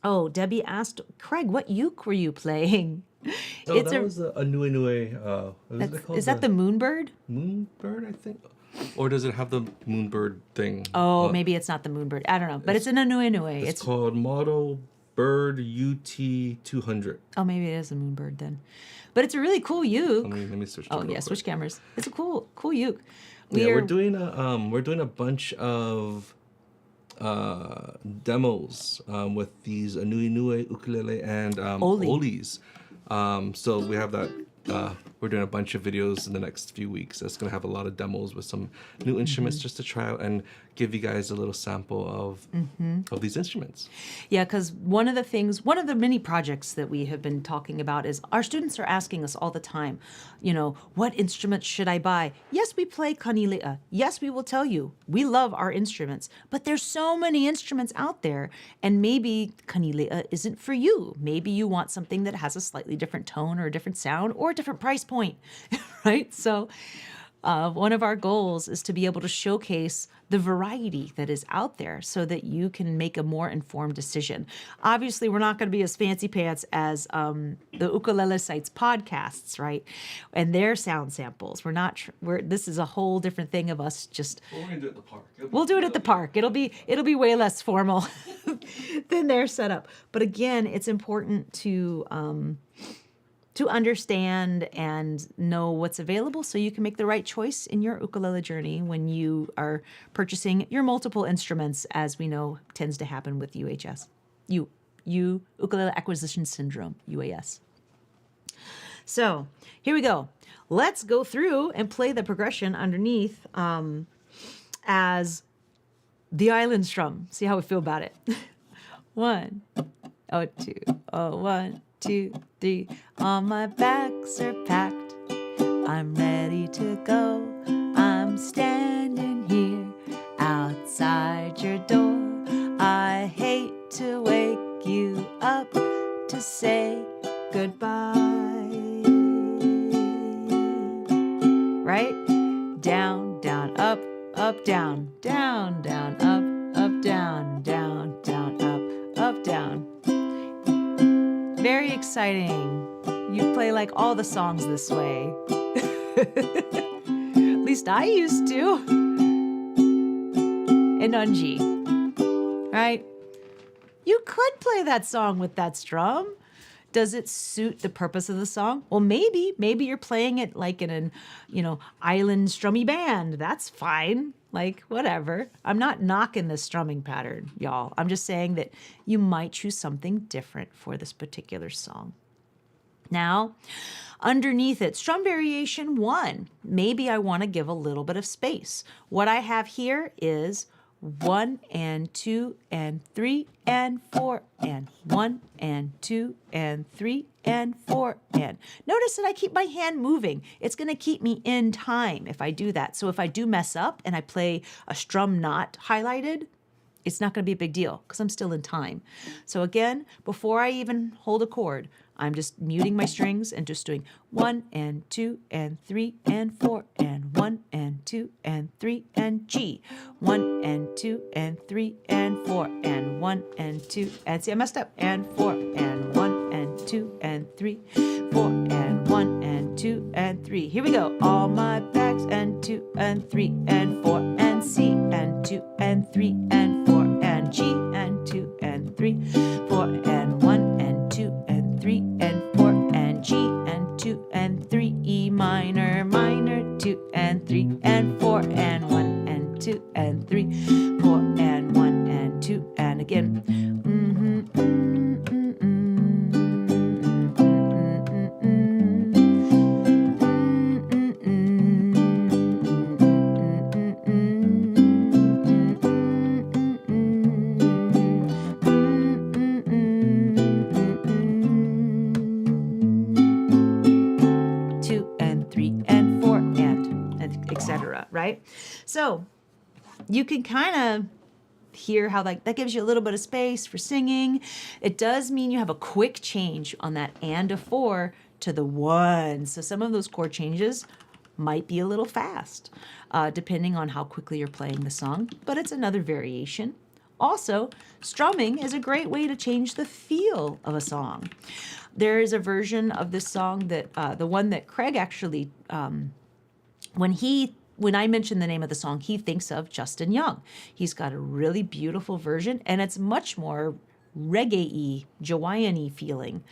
Oh, Debbie asked, Craig, what uke were you playing? Oh, that was a nui nui. Is that the Moonbird? Moonbird, I think? Or does it have the Moonbird thing? Oh, maybe it's not the Moonbird. I don't know. But it's an nui nui. It's called Model Bird UT200. Oh, maybe it is a Moonbird then. But it's a really cool uke. Let me switch. Oh, yeah, switch cameras. It's a cool uke. We're doing a bunch of demos with these nui nui ukulele and olis. So we have that. We're doing a bunch of videos in the next few weeks. That's going to have a lot of demos with some new instruments just to try out and give you guys a little sample of these instruments. Yeah, because one of the many projects that we have been talking about is our students are asking us all the time, what instruments should I buy? Yes, we play kanilea. Yes, we will tell you, we love our instruments, but there's so many instruments out there, and maybe kanilea isn't for you. Maybe you want something that has a slightly different tone or a different sound or a different price point, right? So one of our goals is to be able to showcase the variety that is out there so that you can make a more informed decision. Obviously, we're not going to be as fancy pants as the Ukulele Site's podcasts, right? And their sound samples. This is a whole different thing of us just... We're going to do it at the park. We'll do it at the park. It'll be way less formal than their setup. But again, it's important to understand and know what's available so you can make the right choice in your ukulele journey when you are purchasing your multiple instruments, as we know tends to happen with UHS. Ukulele Acquisition Syndrome, UAS. So here we go. Let's go through and play the progression underneath as the island strum. See how we feel about it. 1, 2, 1, 2, 3. All my bags are packed. I'm ready to go. I'm standing here outside your door. I hate to wake you up to say goodbye. Right? Down, down, up, up, down, down, down, up, down, down, down, up, down. Very exciting. You play like all the songs this way. At least I used to. And Unji, right? You could play that song with that strum. Does it suit the purpose of the song? Well, maybe you're playing it like in an, island strummy band. That's fine. Like, whatever. I'm not knocking this strumming pattern, y'all. I'm just saying that you might choose something different for this particular song. Now, underneath it, strum variation 1. Maybe I want to give a little bit of space. What I have here is 1 and 2 and 3 and 4 and 1 and 2 and 3 and 4 and. Notice that I keep my hand moving. It's going to keep me in time if I do that. So if I do mess up and I play a strum not highlighted, it's not going to be a big deal because I'm still in time. So again, before I even hold a chord, I'm just muting my strings and just doing 1 and 2 and 3 and 4 and 1 and 2 and 3 and G. 1 and 2 and 3 and 4 and 1 and 2 and see I messed up and 4 and 1 and 2 and 3, 4 and 1 and 2 and 3. Here we go. All my bags and 2 and 3 and 4 and C and 2 and 3 and 4 and G and 2 and 3, 4 and 1 and 2 and 3 and 4 and G and 2 and 3, E minor, minor, 2 and 3 and 4 and 1 and 2 and 3, 4 and 1 and 2 and again. Right? So you can kind of hear how that gives you a little bit of space for singing. It does mean you have a quick change on that and a 4 to the 1. So some of those chord changes might be a little fast, depending on how quickly you're playing the song, but it's another variation. Also, strumming is a great way to change the feel of a song. There is a version of this song that, the one that Craig actually, when I mention the name of the song, he thinks of Justin Young. He's got a really beautiful version, and it's much more reggae-y, Jawaiian-y feeling.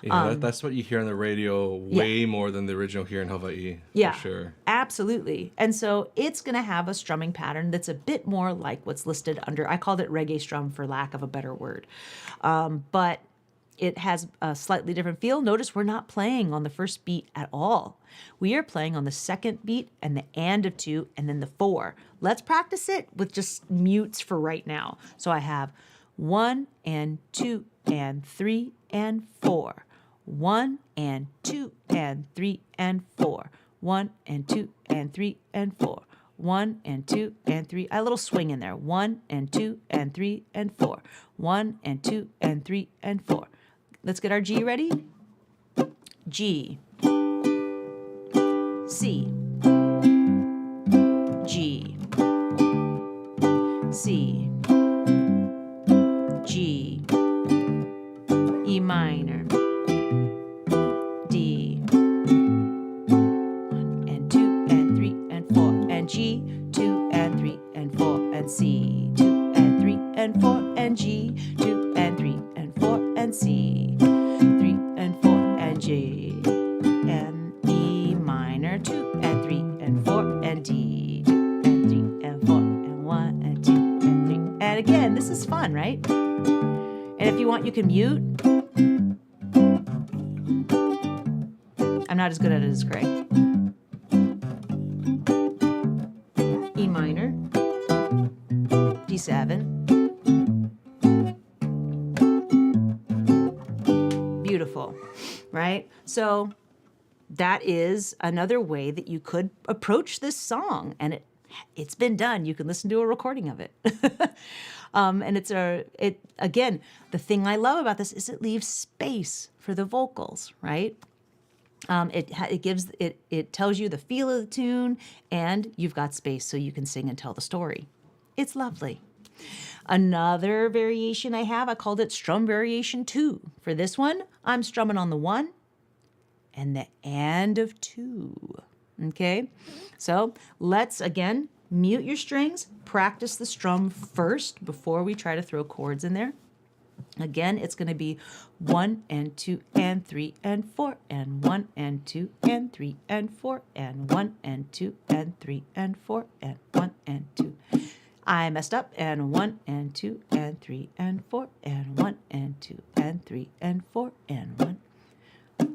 Yeah, that's what you hear on the radio way more than the original here in Hawaii, yeah, for sure. Absolutely. And so it's going to have a strumming pattern that's a bit more like what's listed under, I called it reggae strum for lack of a better word. But it has a slightly different feel. Notice we're not playing on the first beat at all. We are playing on the second beat and the and of 2 and then the 4. Let's practice it with just mutes for right now. So I have 1 and 2 and 3 and 4. 1 and 2 and 3 and 4. 1 and 2 and 3 and 4. 1 and 2 and 3. A little swing in there. 1 and 2 and 3 and 4. 1 and 2 and 3 and 4. Let's get our G ready. G, C, G, C, G, E minor, D, 1 and 2 and 3 and 4 and G, 2 and 3 and 4 and C, 2 and 3 and 4 and G, 2 and 3 and 4 and C, 3 and 4 and G, and E minor, 2 and 3 and 4 and D, 2 and 3 and 4 and 1 and 2 and 3. And again, this is fun, right? And if you want, you can mute. I'm not as good at it as Craig. E minor, D7. Beautiful, right? So that is another way that you could approach this song, and it's been done. You can listen to a recording of it. And again, the thing I love about this is it leaves space for the vocals, right? It tells you the feel of the tune, and you've got space so you can sing and tell the story. It's lovely. Another variation I called it Strum Variation 2. For this one, I'm strumming on the 1 and the and of 2. Okay? So let's, again, mute your strings, practice the strum first before we try to throw chords in there. Again, it's going to be 1 and 2 and 3 and 4 and 1 and 2 and 3 and 4 and 1 and 2 and 3 and 4 and 1 and 2. I messed up, and 1 and 2 and 3 and 4 and 1 and 2 and 3 and 4 and 1.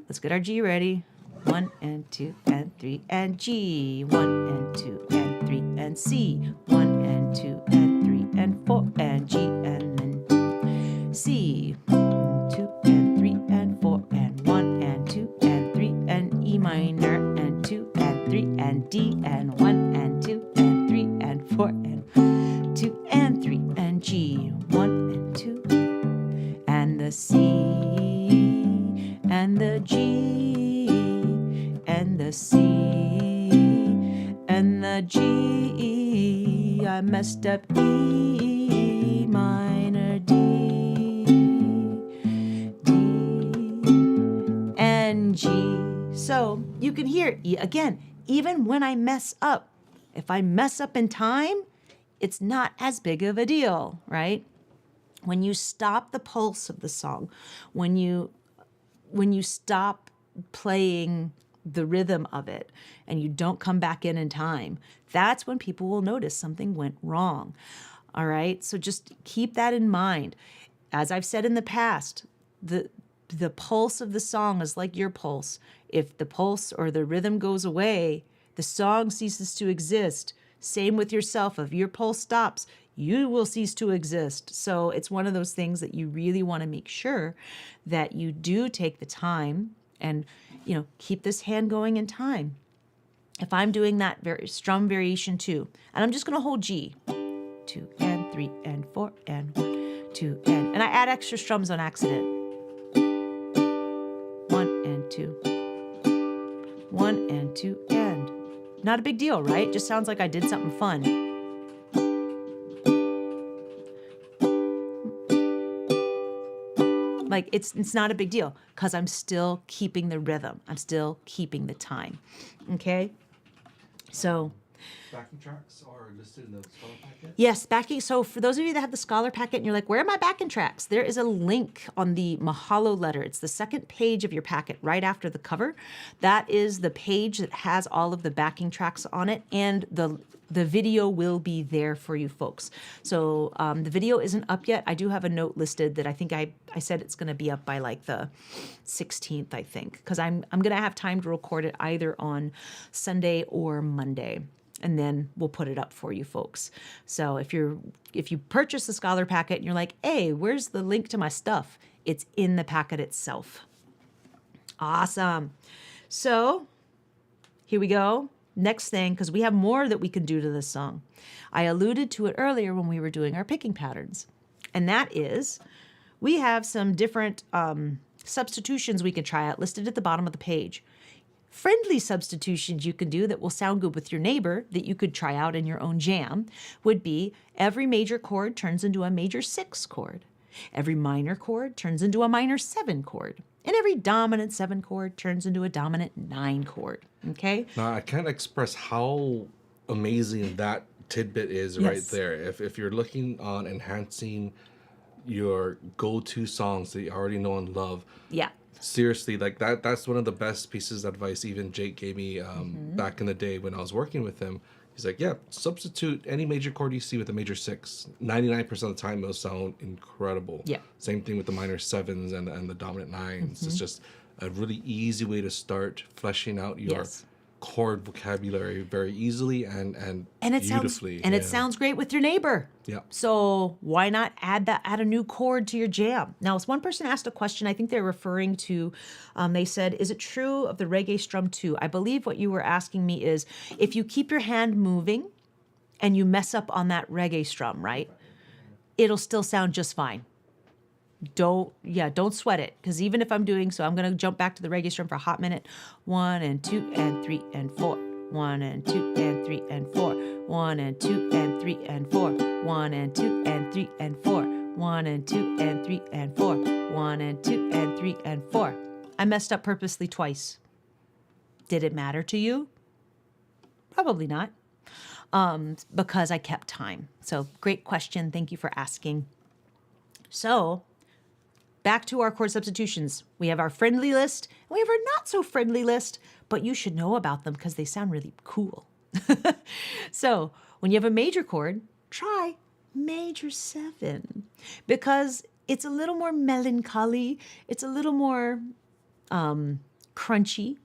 Let's get our G ready. 1 and 2 and 3 and G. 1 and 2 and 3 and C. 1 and 2 and 3 and 4 and G and then C. 2 and 3 and 4 and 1 and 2 and 3 and E minor and 2 and 3 and D and 1 and 2 and 3 and 4 and 2 and 3 and G. 1 and 2 and the C and the G and the C and the G. I messed up E minor, D, D, and G. So you can hear, again, even when I mess up, if I mess up in time, it's not as big of a deal, right? When you stop the pulse of the song, when you stop playing the rhythm of it and you don't come back in time, that's when people will notice something went wrong. All right? So just keep that in mind. As I've said in the past, the pulse of the song is like your pulse. If the pulse or the rhythm goes away, the song ceases to exist. Same with yourself. If your pulse stops, you will cease to exist. So it's one of those things that you really want to make sure that you do take the time and, keep this hand going in time. If I'm doing that strum variation 2, and I'm just going to hold G, 2 and 3 and 4 and 1, 2 and I add extra strums on accident. 1 and 2, 1 and 2 and. Not a big deal, right? Just sounds like I did something fun. Like it's not a big deal because I'm still keeping the rhythm. I'm still keeping the time. Okay? So Backing tracks are listed in the scholar packet? yes, backing. So for those of you that have the scholar packet and you're like, where are my backing tracks? There is a link on the Mahalo letter. It's the second page of your packet right after the cover. That is the page that has all of the backing tracks on it, and the video will be there for you folks. So the video isn't up yet. I do have a note listed that I think I said it's going to be up by like the 16th, I think, because I'm going to have time to record it either on Sunday or Monday. And then we'll put it up for you folks. So if you purchase the scholar packet and you're like, hey, where's the link to my stuff? It's in the packet itself. Awesome. So here we go. Next thing, because we have more that we can do to this song. I alluded to it earlier when we were doing our picking patterns. And that is, we have some different substitutions we can try out listed at the bottom of the page. Friendly substitutions you can do that will sound good with your neighbor that you could try out in your own jam would be every major chord turns into a major 6 chord. Every minor chord turns into a minor 7 chord. And every dominant 7 chord turns into a dominant 9 chord. Okay? Now, I can't express how amazing that tidbit is right Yes. there. If you're looking on enhancing your go-to songs that you already know and love, Yeah. seriously, like that's one of the best pieces of advice even Jake gave me back in the day when I was working with him. He's like, yeah, substitute any major chord you see with a major 6. 99% of the time it'll sound incredible. Yeah. Same thing with the minor 7s and the dominant 9s. It's just a really easy way to start fleshing out your Yes. chord vocabulary very easily and It beautifully. it sounds great with your neighbor. Yeah. So why not add a new chord to your jam? Now, one person asked a question. I think they're referring to, they said, is it true of the reggae strum too? I believe what you were asking me is if you keep your hand moving and you mess up on that reggae strum, right? It'll still sound just fine. Don't sweat it, because even if I'm doing so, I'm going to jump back to the reggae strum for a hot minute. 1 and 2 and 3 and 4. 1 and 2 and 3 and 4. 1 and 2 and 3 and 4. 1 and 2 and 3 and 4. 1 and 2 and 3 and 4. 1 and 2 and 3 and 4. I messed up purposely twice. Did it matter to you? Probably not, because I kept time. So great question. Thank you for asking. So back to our chord substitutions. We have our friendly list, and we have our not so friendly list, but you should know about them because they sound really cool. So when you have a major chord, try major 7 because it's a little more melancholy. It's a little more crunchy.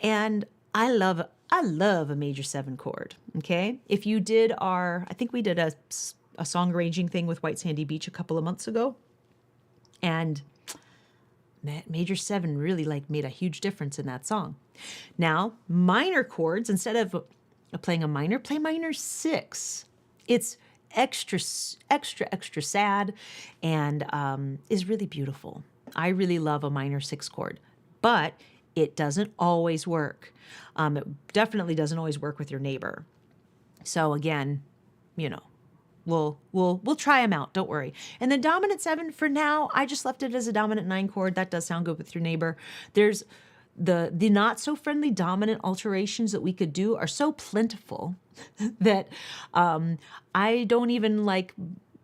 And I love a major 7 chord. Okay. If you did I think we did a song arranging thing with White Sandy Beach a couple of months ago. And major 7 really made a huge difference in that song. Now, minor chords, instead of playing a minor, play minor 6. It's extra sad and is really beautiful. I really love a minor 6 chord, but it doesn't always work. It definitely doesn't always work with your neighbor. So again, we'll try them out. Don't worry. And the dominant 7 for now, I just left it as a dominant 9 chord. That does sound good with your neighbor. There's the not so friendly dominant alterations that we could do are so plentiful that I don't even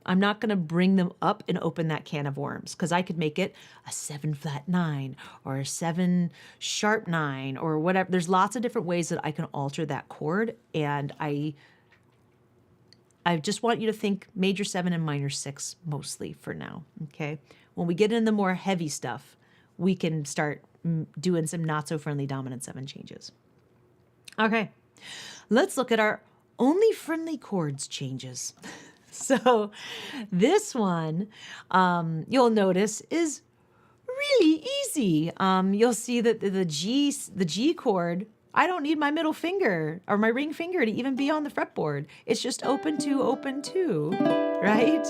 I'm not going to bring them up and open that can of worms because I could make it a 7 flat 9 or a 7 sharp 9 or whatever. There's lots of different ways that I can alter that chord. And I just want you to think major 7 and minor 6 mostly for now. Okay. When we get in the more heavy stuff, we can start doing some not so friendly dominant 7 changes. Okay. Let's look at our only friendly chords changes. So this one, you'll notice is really easy. You'll see that the G chord, I don't need my middle finger or my ring finger to even be on the fretboard. It's just open 2, right?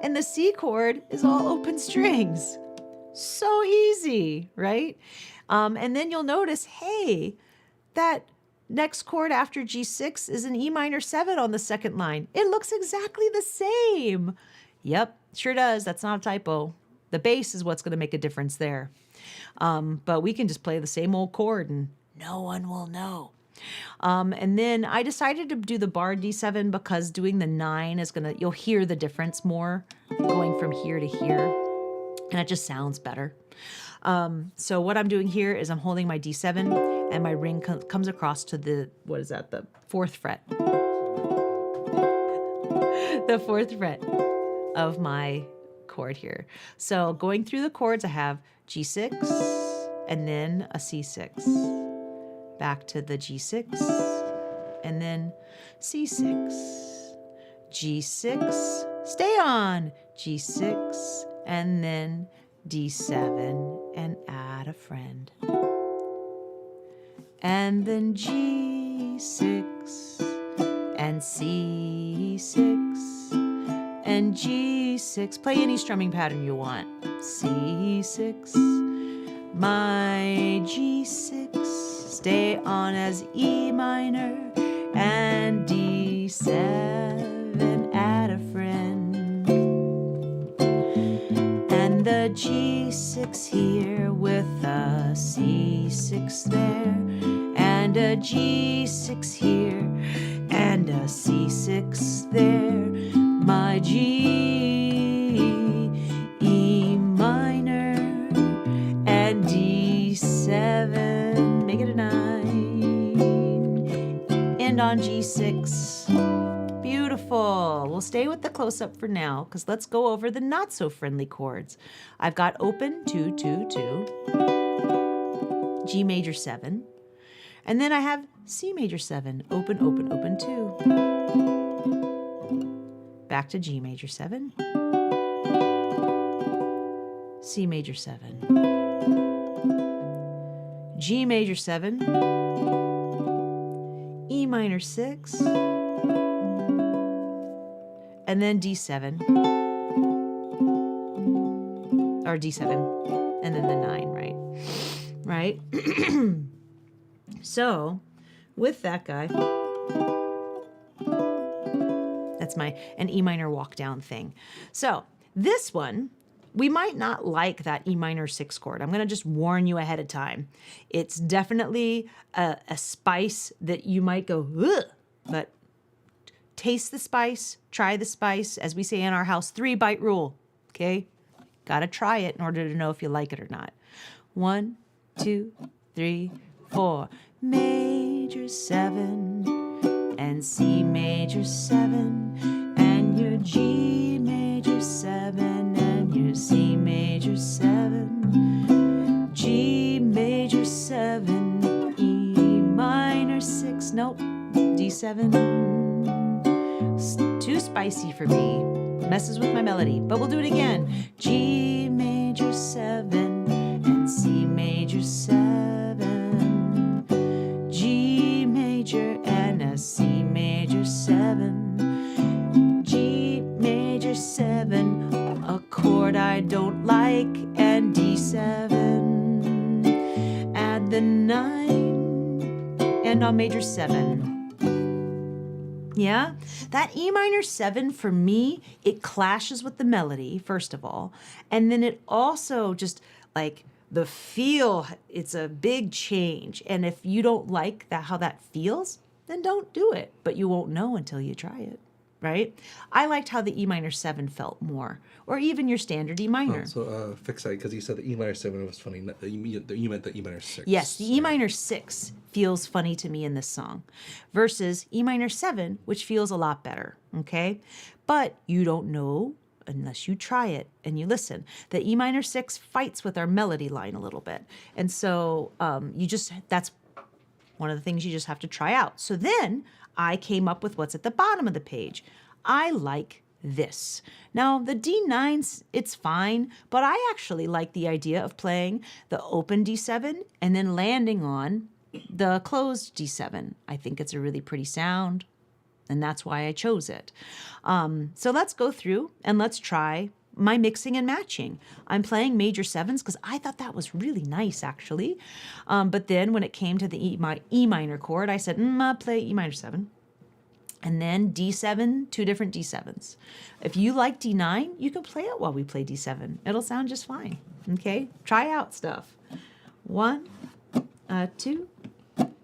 And the C chord is all open strings. So easy, right? And then you'll notice, hey, that next chord after G6 is an E minor 7 on the second line. It looks exactly the same. Yep, sure does. That's not a typo. The bass is what's going to make a difference there. But we can just play the same old chord and no one will know. And then I decided to do the bar D7 because doing the 9 is you'll hear the difference more going from here to here. And it just sounds better. So what I'm doing here is I'm holding my D7 and my ring comes across to the 4th fret. The 4th fret of my chord here. So going through the chords, I have G6 and then a C6. Back to the G6 and then C6. G6, stay on, G6 and then D7 and add a friend. And then G6 and C6 and G6. Play any strumming pattern you want. C6, my G6. Stay on as E minor and D7, add a friend. And the G6 here with a C6 there. And a G6 here and a C6 there. My G, E minor, and D7, make it a 9. End on G6. Beautiful. We'll stay with the close-up for now because let's go over the not so friendly chords. I've got open 2, 2, 2, G major 7. And then I have C major 7, open, open, open 2. Back to G major 7, C major 7, G major 7, E minor 6, and then D7, or D7, and then the 9, right? Right? So, with that guy, that's an E minor walk down thing. So, this one, we might not like that E minor 6 chord. I'm going to just warn you ahead of time. It's definitely a spice that you might go, ugh, but taste the spice, try the spice. As we say in our house, 3-bite rule, okay? Got to try it in order to know if you like it or not. 1, 2, 3, 4. Major 7 and C major 7 and your G major 7 and your C major 7, G major 7, E minor 6, nope, D7. Too spicy for me. Messes with my melody, but we'll do it again. G major 7 and C major 7, G major and a C major 7, G major 7, a chord I don't like, and D7. Add the 9 and on major 7. Yeah, that E minor 7 for me, it clashes with the melody, first of all. And then it also just like the feel, it's a big change. And if you don't like that, how that feels, then don't do it. But you won't know until you try it, right? I liked how the E minor 7 felt more, or even your standard E minor. So fix that, because you said the E minor 7 was funny. You meant the E minor 6. Yes, the E minor 6 feels funny to me in this song versus E minor 7, which feels a lot better, okay? But you don't know unless you try it and you listen. The E minor 6 fights with our melody line a little bit. And so that's one of the things you just have to try out. So then I came up with what's at the bottom of the page. I like this. Now, the D9s, it's fine, but I actually like the idea of playing the open D7 and then landing on the closed D7. I think it's a really pretty sound, and that's why I chose it. So let's go through and let's try my mixing and matching. I'm playing major 7s because I thought that was really nice, actually. But then when it came to the E minor chord, I said, I'll play E minor 7. And then D7, 2 different D7s. If you like D9, you can play it while we play D7. It'll sound just fine, okay? Try out stuff. 1, 2,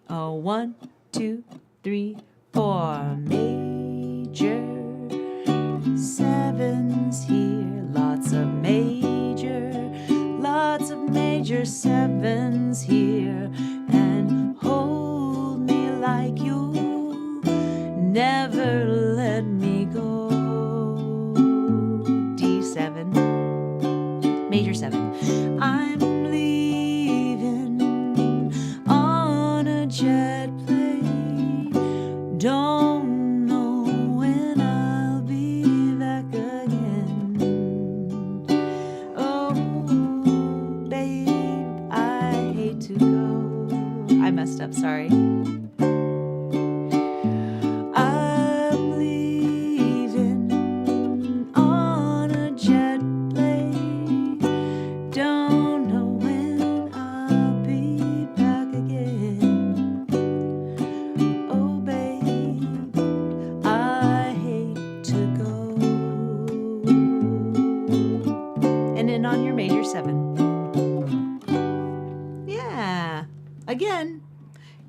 1, 2, 3, 4. Major 7s here, lots of major 7s here, and hold me like you never let me go. D7, major 7. I'm leaving on a jet plane. Don't know when I'll be back again. Oh, babe, I hate to go. I messed up, sorry. Again,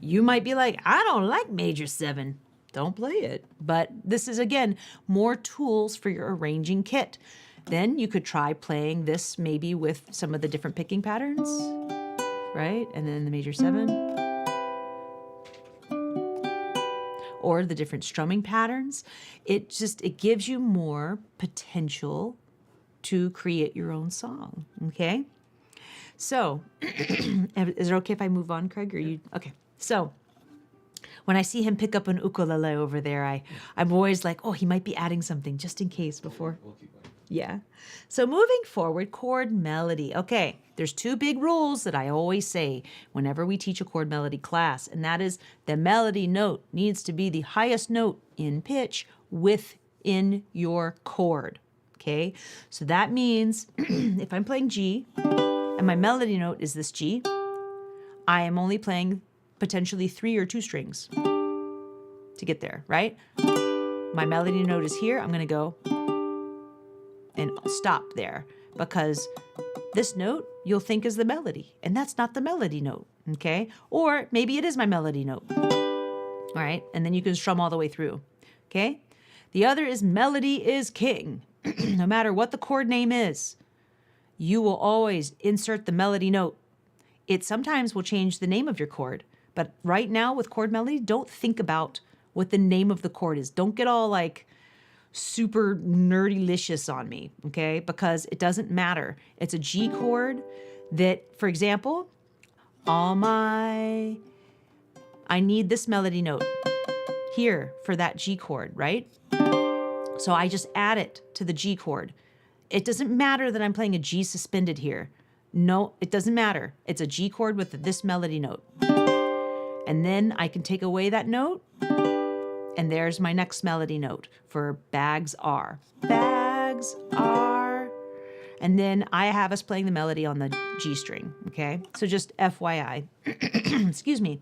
you might be like, I don't like major 7. Don't play it. But this is, again, more tools for your arranging kit. Then you could try playing this maybe with some of the different picking patterns, right? And then the major 7. Or the different strumming patterns. It gives you more potential to create your own song, okay? So, is it okay if I move on, Craig? Or you? Okay. So, when I see him pick up an ukulele over there, I'm always like, oh, he might be adding something just in case before. We'll keep going. Yeah. So moving forward, chord melody. Okay, there's 2 big rules that I always say whenever we teach a chord melody class, and that is the melody note needs to be the highest note in pitch within your chord. Okay, so that means if I'm playing G, and my melody note is this G, I am only playing potentially 3 or 2 strings to get there, right? My melody note is here. I'm going to go and stop there because this note you'll think is the melody, and that's not the melody note, okay? Or maybe it is my melody note, all right? And then you can strum all the way through, okay? The other is melody is king. No matter what the chord name is, you will always insert the melody note. It sometimes will change the name of your chord, but right now with chord melody, don't think about what the name of the chord is. Don't get all like super nerdylicious on me, okay? Because it doesn't matter. It's a G chord that, for example, I need this melody note here for that G chord, right? So I just add it to the G chord. It doesn't matter that I'm playing a G suspended here. No, it doesn't matter. It's a G chord with this melody note. And then I can take away that note, and there's my next melody note for bags are. Bags are. And then I have us playing the melody on the G string, okay? So just FYI. Excuse me.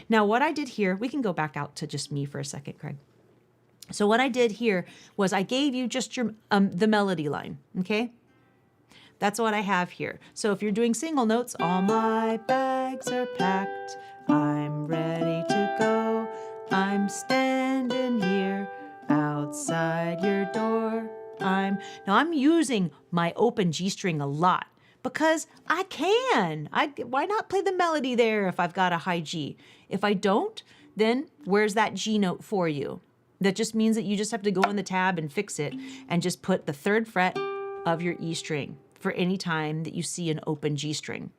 Now what I did here, we can go back out to just me for a second, Craig. So what I did here was I gave you just your the melody line, okay? That's what I have here. So if you're doing single notes, all my bags are packed. I'm ready to go. I'm standing here outside your door. Now I'm using my open G string a lot because I can. Why not play the melody there if I've got a high G? If I don't, then where's that G note for you? That just means that you just have to go in the tab and fix it and just put the 3rd fret of your E string for any time that you see an open G string.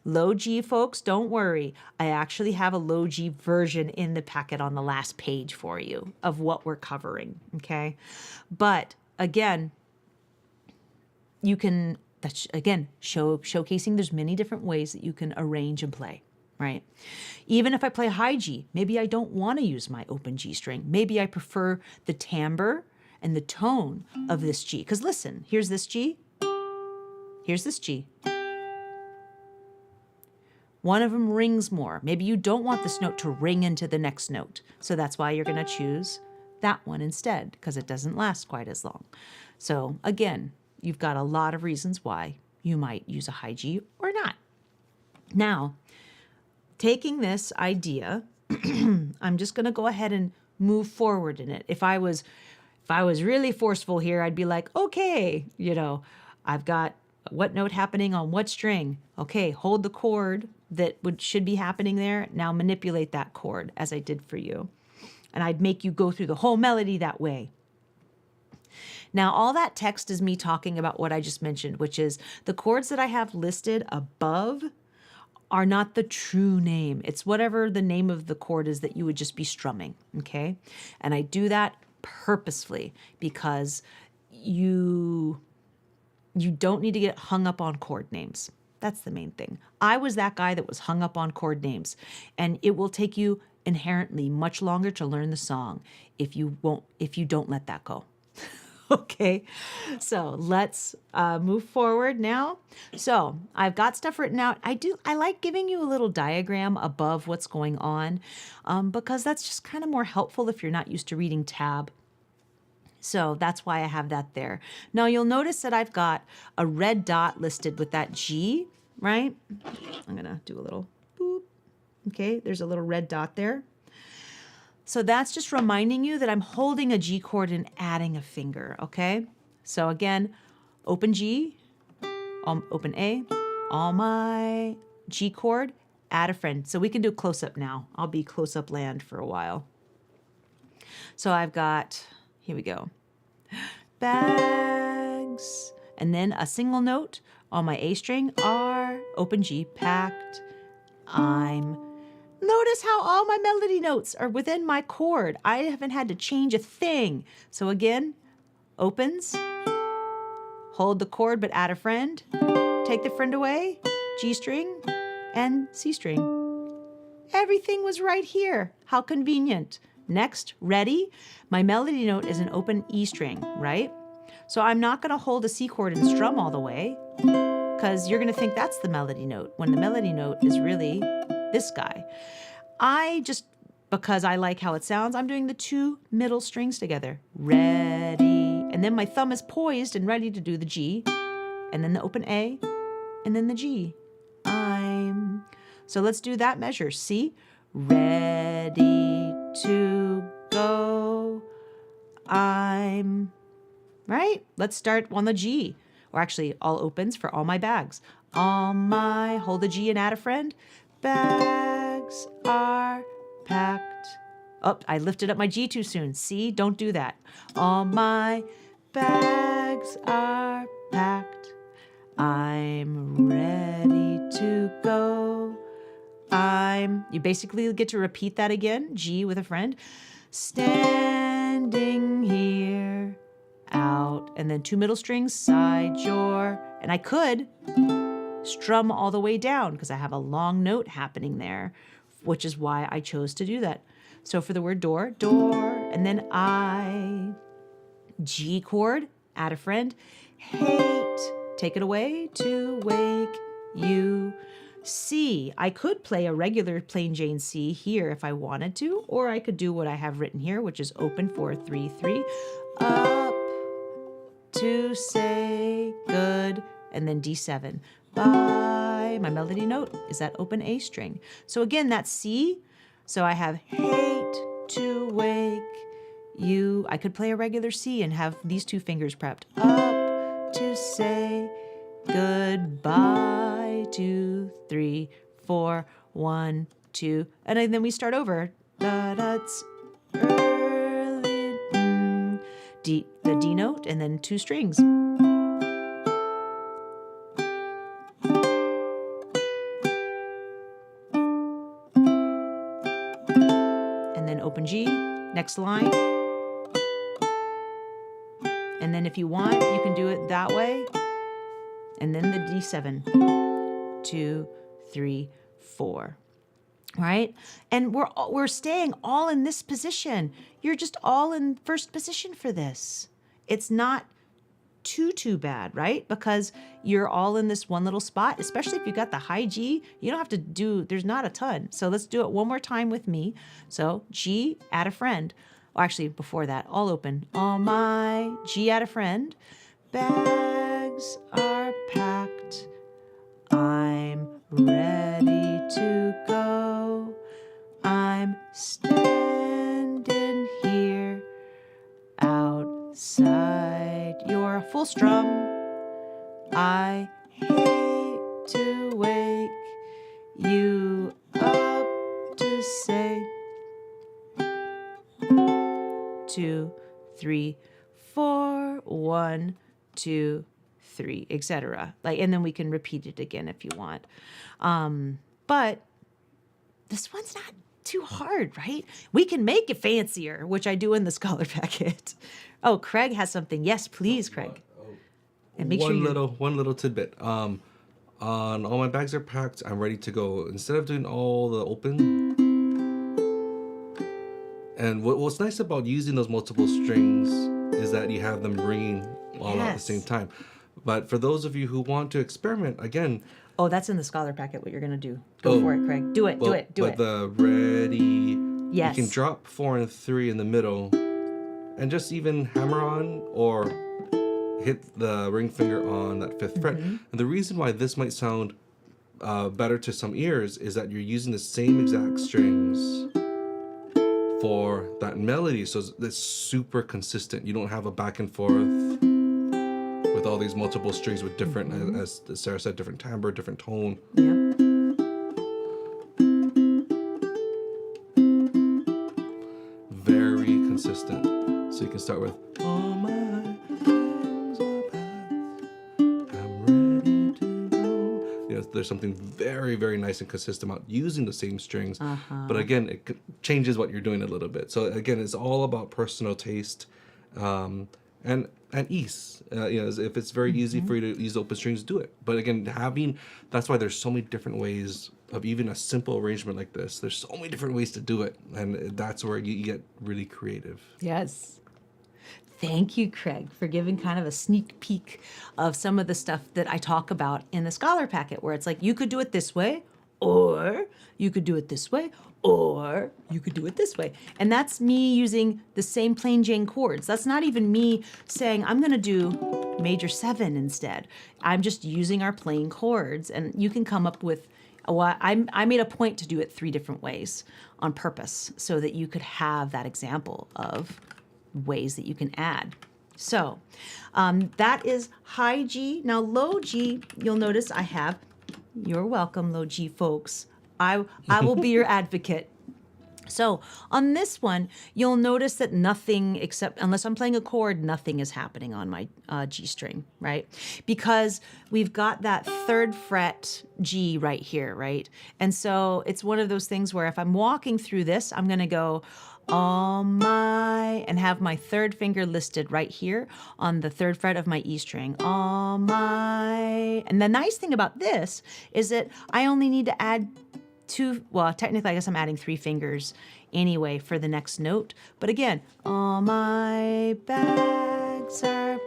Low G, folks, don't worry. I actually have a low G version in the packet on the last page for you of what we're covering, okay? But again, you can, that's again, showcasing there's many different ways that you can arrange and play, right? Even if I play high G, maybe I don't want to use my open G string. Maybe I prefer the timbre and the tone of this G. Because listen, here's this G. Here's this G. One of them rings more. Maybe you don't want this note to ring into the next note. So that's why you're going to choose that one instead, because it doesn't last quite as long. So again, you've got a lot of reasons why you might use a high G or not. Now, taking this idea, I'm just going to go ahead and move forward in it. If I was really forceful here, I'd be like, okay, I've got what note happening on what string. Okay, hold the chord that should be happening there. Now manipulate that chord as I did for you. And I'd make you go through the whole melody that way. Now, all that text is me talking about what I just mentioned, which is the chords that I have listed above are not the true name. It's whatever the name of the chord is that you would just be strumming, okay? And I do that purposefully because you don't need to get hung up on chord names. That's the main thing. I was that guy that was hung up on chord names, and it will take you inherently much longer to learn the song if you don't let that go. Okay, so let's move forward now. So I've got stuff written out. I like giving you a little diagram above what's going on because that's just kind of more helpful if you're not used to reading tab. So that's why I have that there. Now you'll notice that I've got a red dot listed with that G, right? I'm gonna do a little boop. Okay, there's a little red dot there. So that's just reminding you that I'm holding a G chord and adding a finger, okay? So again, open G, open A, all my G chord, add a friend. So we can do close-up now. I'll be close-up land for a while. So I've got, here we go, bags, and then a single note on my A string, R, open G, packed, Notice how all my melody notes are within my chord. I haven't had to change a thing. So again, opens, hold the chord but add a friend, take the friend away, G string and C string. Everything was right here. How convenient. Next, ready? My melody note is an open E string, right? So I'm not going to hold a C chord and strum all the way because you're going to think that's the melody note when the melody note is really this guy. Because I like how it sounds, I'm doing the 2 middle strings together. Ready. And then my thumb is poised and ready to do the G. And then the open A. And then the G. So let's do that measure. See? Ready to go. Right? Let's start on the G. or actually all opens for all my bags. All my, hold the G and add a friend. Bags are packed. Oh, I lifted up my G too soon. See, don't do that. All my bags are packed. I'm ready to go. You basically get to repeat that again. G with a friend. Standing here out. And then 2 middle strings, side your. And I could strum all the way down because I have a long note happening there, which is why I chose to do that. So for the word door, door, and then I, G chord, add a friend, hate, take it away, to wake you. C, I could play a regular plain Jane C here if I wanted to, or I could do what I have written here, which is open 4, 3, 3, up to say good, and then D7. Bye. My melody note is that open A string. So again, that's C. So I have hate to wake you. I could play a regular C and have these 2 fingers prepped. Up to say goodbye. 2, 3, 4, 1, 2. And then we start over. That's early. D, the D note, and then 2 strings. Open G, next line. And then if you want, you can do it that way. And then the D7. 2, 3, 4. Right? And we're staying all in this position. You're just all in first position for this. It's not too bad, right? Because you're all in this one little spot, especially if you got the high G. You don't have to do, there's not a ton. So let's do it one more time with me. So G, add a friend. Well, actually, before that, all open. All my, G, add a friend. Bags are packed. I'm ready to go. I'm standing here outside your full strum. I hate to wake you up to say 2, 3, 4, 1, 2, 3, etc. Like, and then we can repeat it again if you want. But this one's not too hard, right? We can make it fancier, which I do in the Scholar Packet. Oh, Craig has something. Yes, please, Craig. And make one little tidbit. On all my bags are packed, I'm ready to go. Instead of doing all the open, and what's nice about using those multiple strings is that you have them ringing all at the same time. But for those of you who want to experiment, again. Oh, that's in the Scholar Packet, what you're going to do. Go for it, Craig. Do it, do it. But the ready, yes. You can drop 4 and 3 in the middle and just even hammer on or hit the ring finger on that 5th fret. And the reason why this might sound better to some ears is that you're using the same exact strings for that melody. So it's super consistent. You don't have a back and forth with all these multiple strings with different, as Sarah said, different timbre, different tone. Yeah. Very consistent. So you can start with, all my things are packed, I'm ready to go. You know, there's something very, very nice and consistent about using the same strings. But again, it changes what you're doing a little bit. So again, it's all about personal taste. And ease, you know, if it's very easy for you to use open strings, do it. But again, that's why there's so many different ways of even a simple arrangement like this. There's so many different ways to do it, and that's where you get really creative. Yes. Thank you, Craig, for giving kind of a sneak peek of some of the stuff that I talk about in the Scholar Packet, where it's like, you could do it this way, or you could do it this way, or you could do it this way. And that's me using the same plain Jane chords. That's not even me saying, I'm going to do major 7 instead. I'm just using our plain chords. And you can come up with, I made a point to do it 3 different ways on purpose so that you could have that example of ways that you can add. So that is high G. Now low G, you'll notice I have, you're welcome, low G folks. I will be your advocate. So on this one, you'll notice that nothing except, unless I'm playing a chord, nothing is happening on my G string, right? Because we've got that 3rd fret G right here, right? And so it's one of those things where if I'm walking through this, I'm going to go, oh my, and have my 3rd finger listed right here on the 3rd fret of my E string. Oh my. And the nice thing about this is that I only need to add 2, well, technically, I guess I'm adding 3 fingers anyway for the next note. But again, all my bags are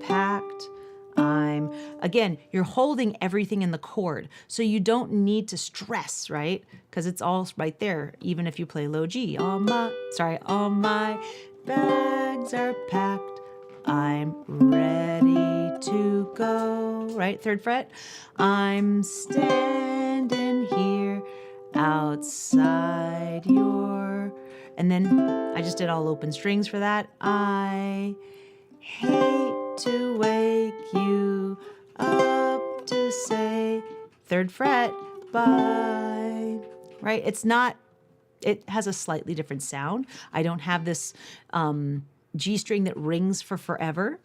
packed. Again, you're holding everything in the chord. So you don't need to stress, right? Because it's all right there, even if you play low G. All my bags are packed. I'm ready to go, right? 3rd fret. I'm standing here outside your, and then I just did all open strings for that. I hate to wake you up to say 3rd fret, bye, right? It's not, it has a slightly different sound. I don't have this G string that rings for forever,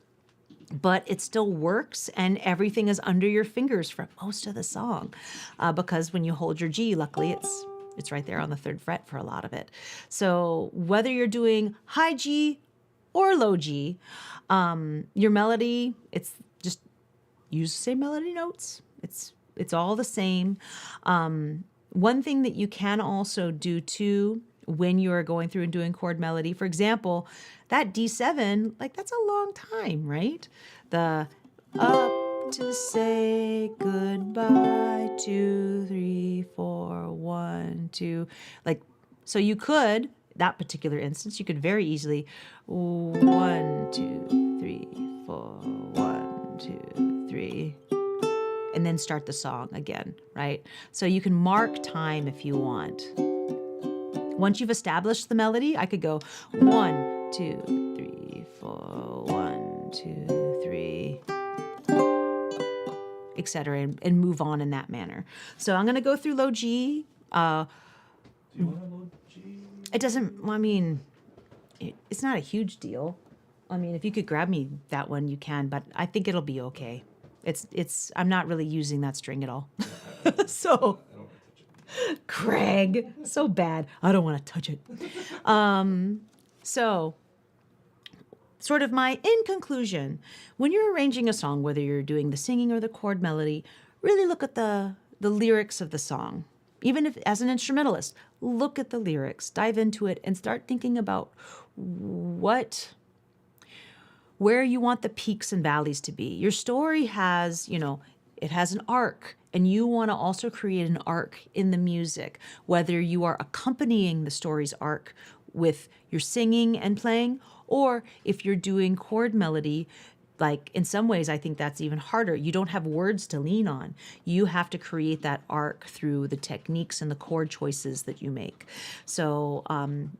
but it still works, and everything is under your fingers for most of the song, because when you hold your G, luckily it's right there on the 3rd fret for a lot of it. So whether you're doing high G or low G, your melody, it's just use the same melody notes. It's all the same. One thing that you can also do too when you're going through and doing chord melody, for example, that D7, like that's a long time, right? The up to say goodbye, 2, 3, 4, 1, 2, like, so you could, that particular instance, you could very easily 1, 2, 3, 4, 1, 2, 3, and then start the song again, right? So you can mark time if you want. Once you've established the melody, I could go 1, 2, 3, 4, 1, 2, 3, etc., and move on in that manner. So I'm going to go through low G. Do you want a low G? It doesn't, well, I mean, it's not a huge deal. I mean, if you could grab me that one, you can, but I think it'll be okay. I'm not really using that string at all. So, Craig, so bad. I don't want to touch it. So, sort of in conclusion, when you're arranging a song, whether you're doing the singing or the chord melody, really look at the lyrics of the song. Even if, as an instrumentalist, look at the lyrics, dive into it, and start thinking about where you want the peaks and valleys to be. Your story has, it has an arc, and you want to also create an arc in the music, whether you are accompanying the story's arc with your singing and playing, or if you're doing chord melody. Like, in some ways, I think that's even harder. You don't have words to lean on. You have to create that arc through the techniques and the chord choices that you make. So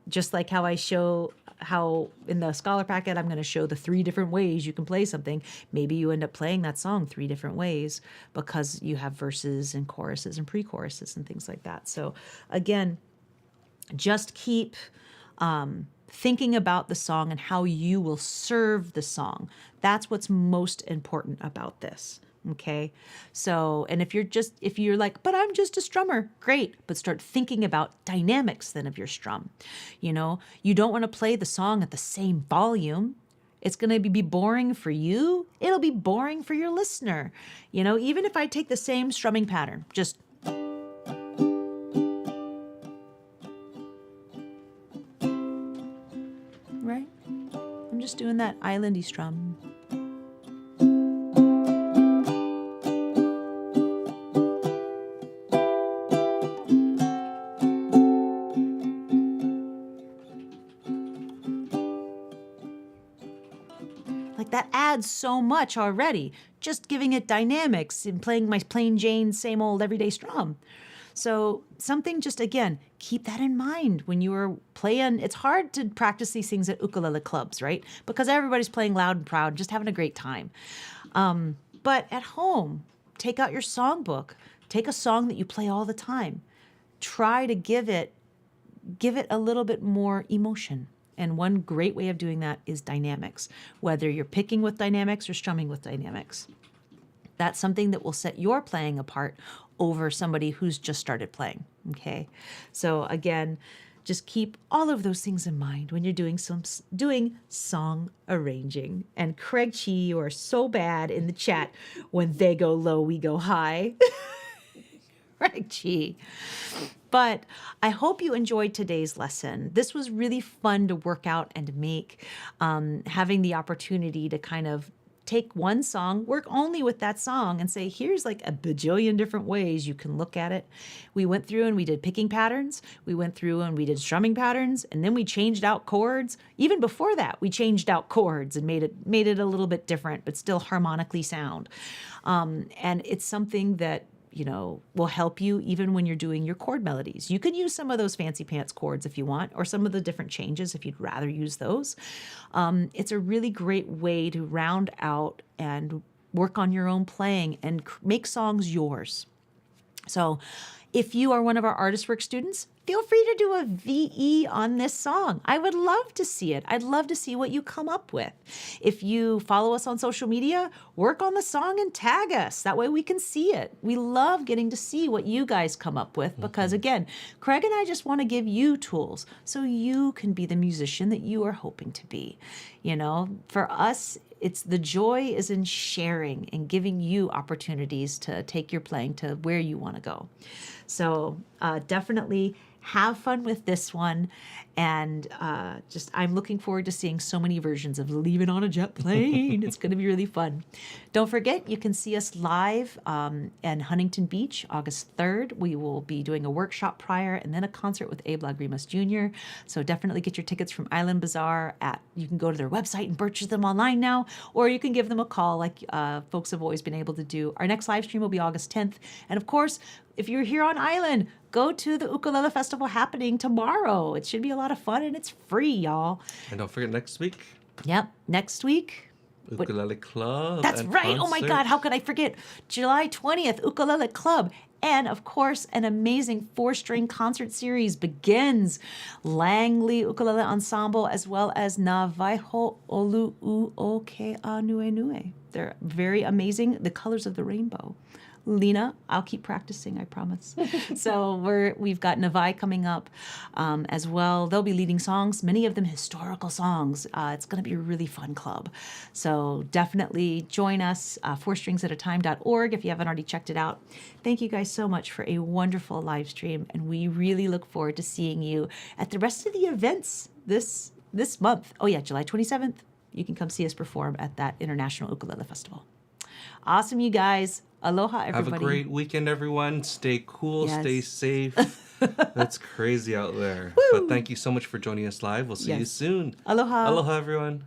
just like how I show how in the Scholar Packet, I'm going to show the 3 different ways you can play something. Maybe you end up playing that song 3 different ways because you have verses and choruses and pre-choruses and things like that. So again, just keep thinking about the song and how you will serve the song. That's what's most important about this. Okay. So, and if you're like, but I'm just a strummer, great. But start thinking about dynamics then of your strum. You don't want to play the song at the same volume. It's going to be boring for you. It'll be boring for your listener. Even if I take the same strumming pattern, just right? I'm just doing that islandy strum. Like, that adds so much already, just giving it dynamics and playing my plain Jane, same old everyday strum. So something just, again, keep that in mind when you are playing. It's hard to practice these things at ukulele clubs, right? Because everybody's playing loud and proud, just having a great time. But at home, take out your songbook. Take a song that you play all the time. Try to give it a little bit more emotion. And one great way of doing that is dynamics, whether you're picking with dynamics or strumming with dynamics. That's something that will set your playing apart over somebody who's just started playing. Okay. So again, just keep all of those things in mind when you're doing song arranging. And Craig Chi, you are so bad in the chat. When they go low, we go high. Craig Chi. But I hope you enjoyed today's lesson. This was really fun to work out and make, having the opportunity to kind of take one song, work only with that song, and say, here's like a bajillion different ways you can look at it. We went through and we did picking patterns. We went through and we did strumming patterns, and then we changed out chords. Even before that, we changed out chords and made it a little bit different, but still harmonically sound. And it's something that will help you even when you're doing your chord melodies. You can use some of those fancy pants chords if you want, or some of the different changes if you'd rather use those. It's a really great way to round out and work on your own playing and make songs yours. So if you are one of our Artist Work students, feel free to do a VE on this song. I would love to see it. I'd love to see what you come up with. If you follow us on social media, work on the song and tag us. That way we can see it. We love getting to see what you guys come up with because, again, Craig and I just want to give you tools so you can be the musician that you are hoping to be. For us, it's the joy is in sharing and giving you opportunities to take your playing to where you want to go. So definitely have fun with this one. And I'm looking forward to seeing so many versions of Leaving on a Jet Plane. It's going to be really fun. Don't forget, you can see us live in Huntington Beach, August 3rd. We will be doing a workshop prior and then a concert with Abe Lagrimas Jr. So definitely get your tickets from Island Bazaar. You can go to their website and purchase them online now, or you can give them a call like folks have always been able to do. Our next live stream will be August 10th. And of course, if you're here on Island, go to the Ukulele Festival happening tomorrow. It should be a lot of fun, and it's free, y'all. And don't forget next week. Yep, next week. Ukulele Club. That's right. Concert. Oh my God, how could I forget? July 20th, Ukulele Club. And of course, an amazing 4-string concert series begins. Langley Ukulele Ensemble, as well as Navaiho Olu Uoke Anue Nue. They're very amazing. The Colors of the Rainbow. Lena, I'll keep practicing, I promise. So we've got Navai coming up as well. They'll be leading songs, many of them historical songs. It's going to be a really fun club. So definitely join us, 4stringsatatime.org if you haven't already checked it out. Thank you guys so much for a wonderful live stream, and we really look forward to seeing you at the rest of the events this month. Oh yeah, July 27th. You can come see us perform at that International Ukulele Festival. Awesome, you guys. Aloha, everybody. Have a great weekend, everyone. Stay cool, Stay safe. That's crazy out there. Woo! But thank you so much for joining us live. We'll see you soon. Aloha. Aloha, everyone.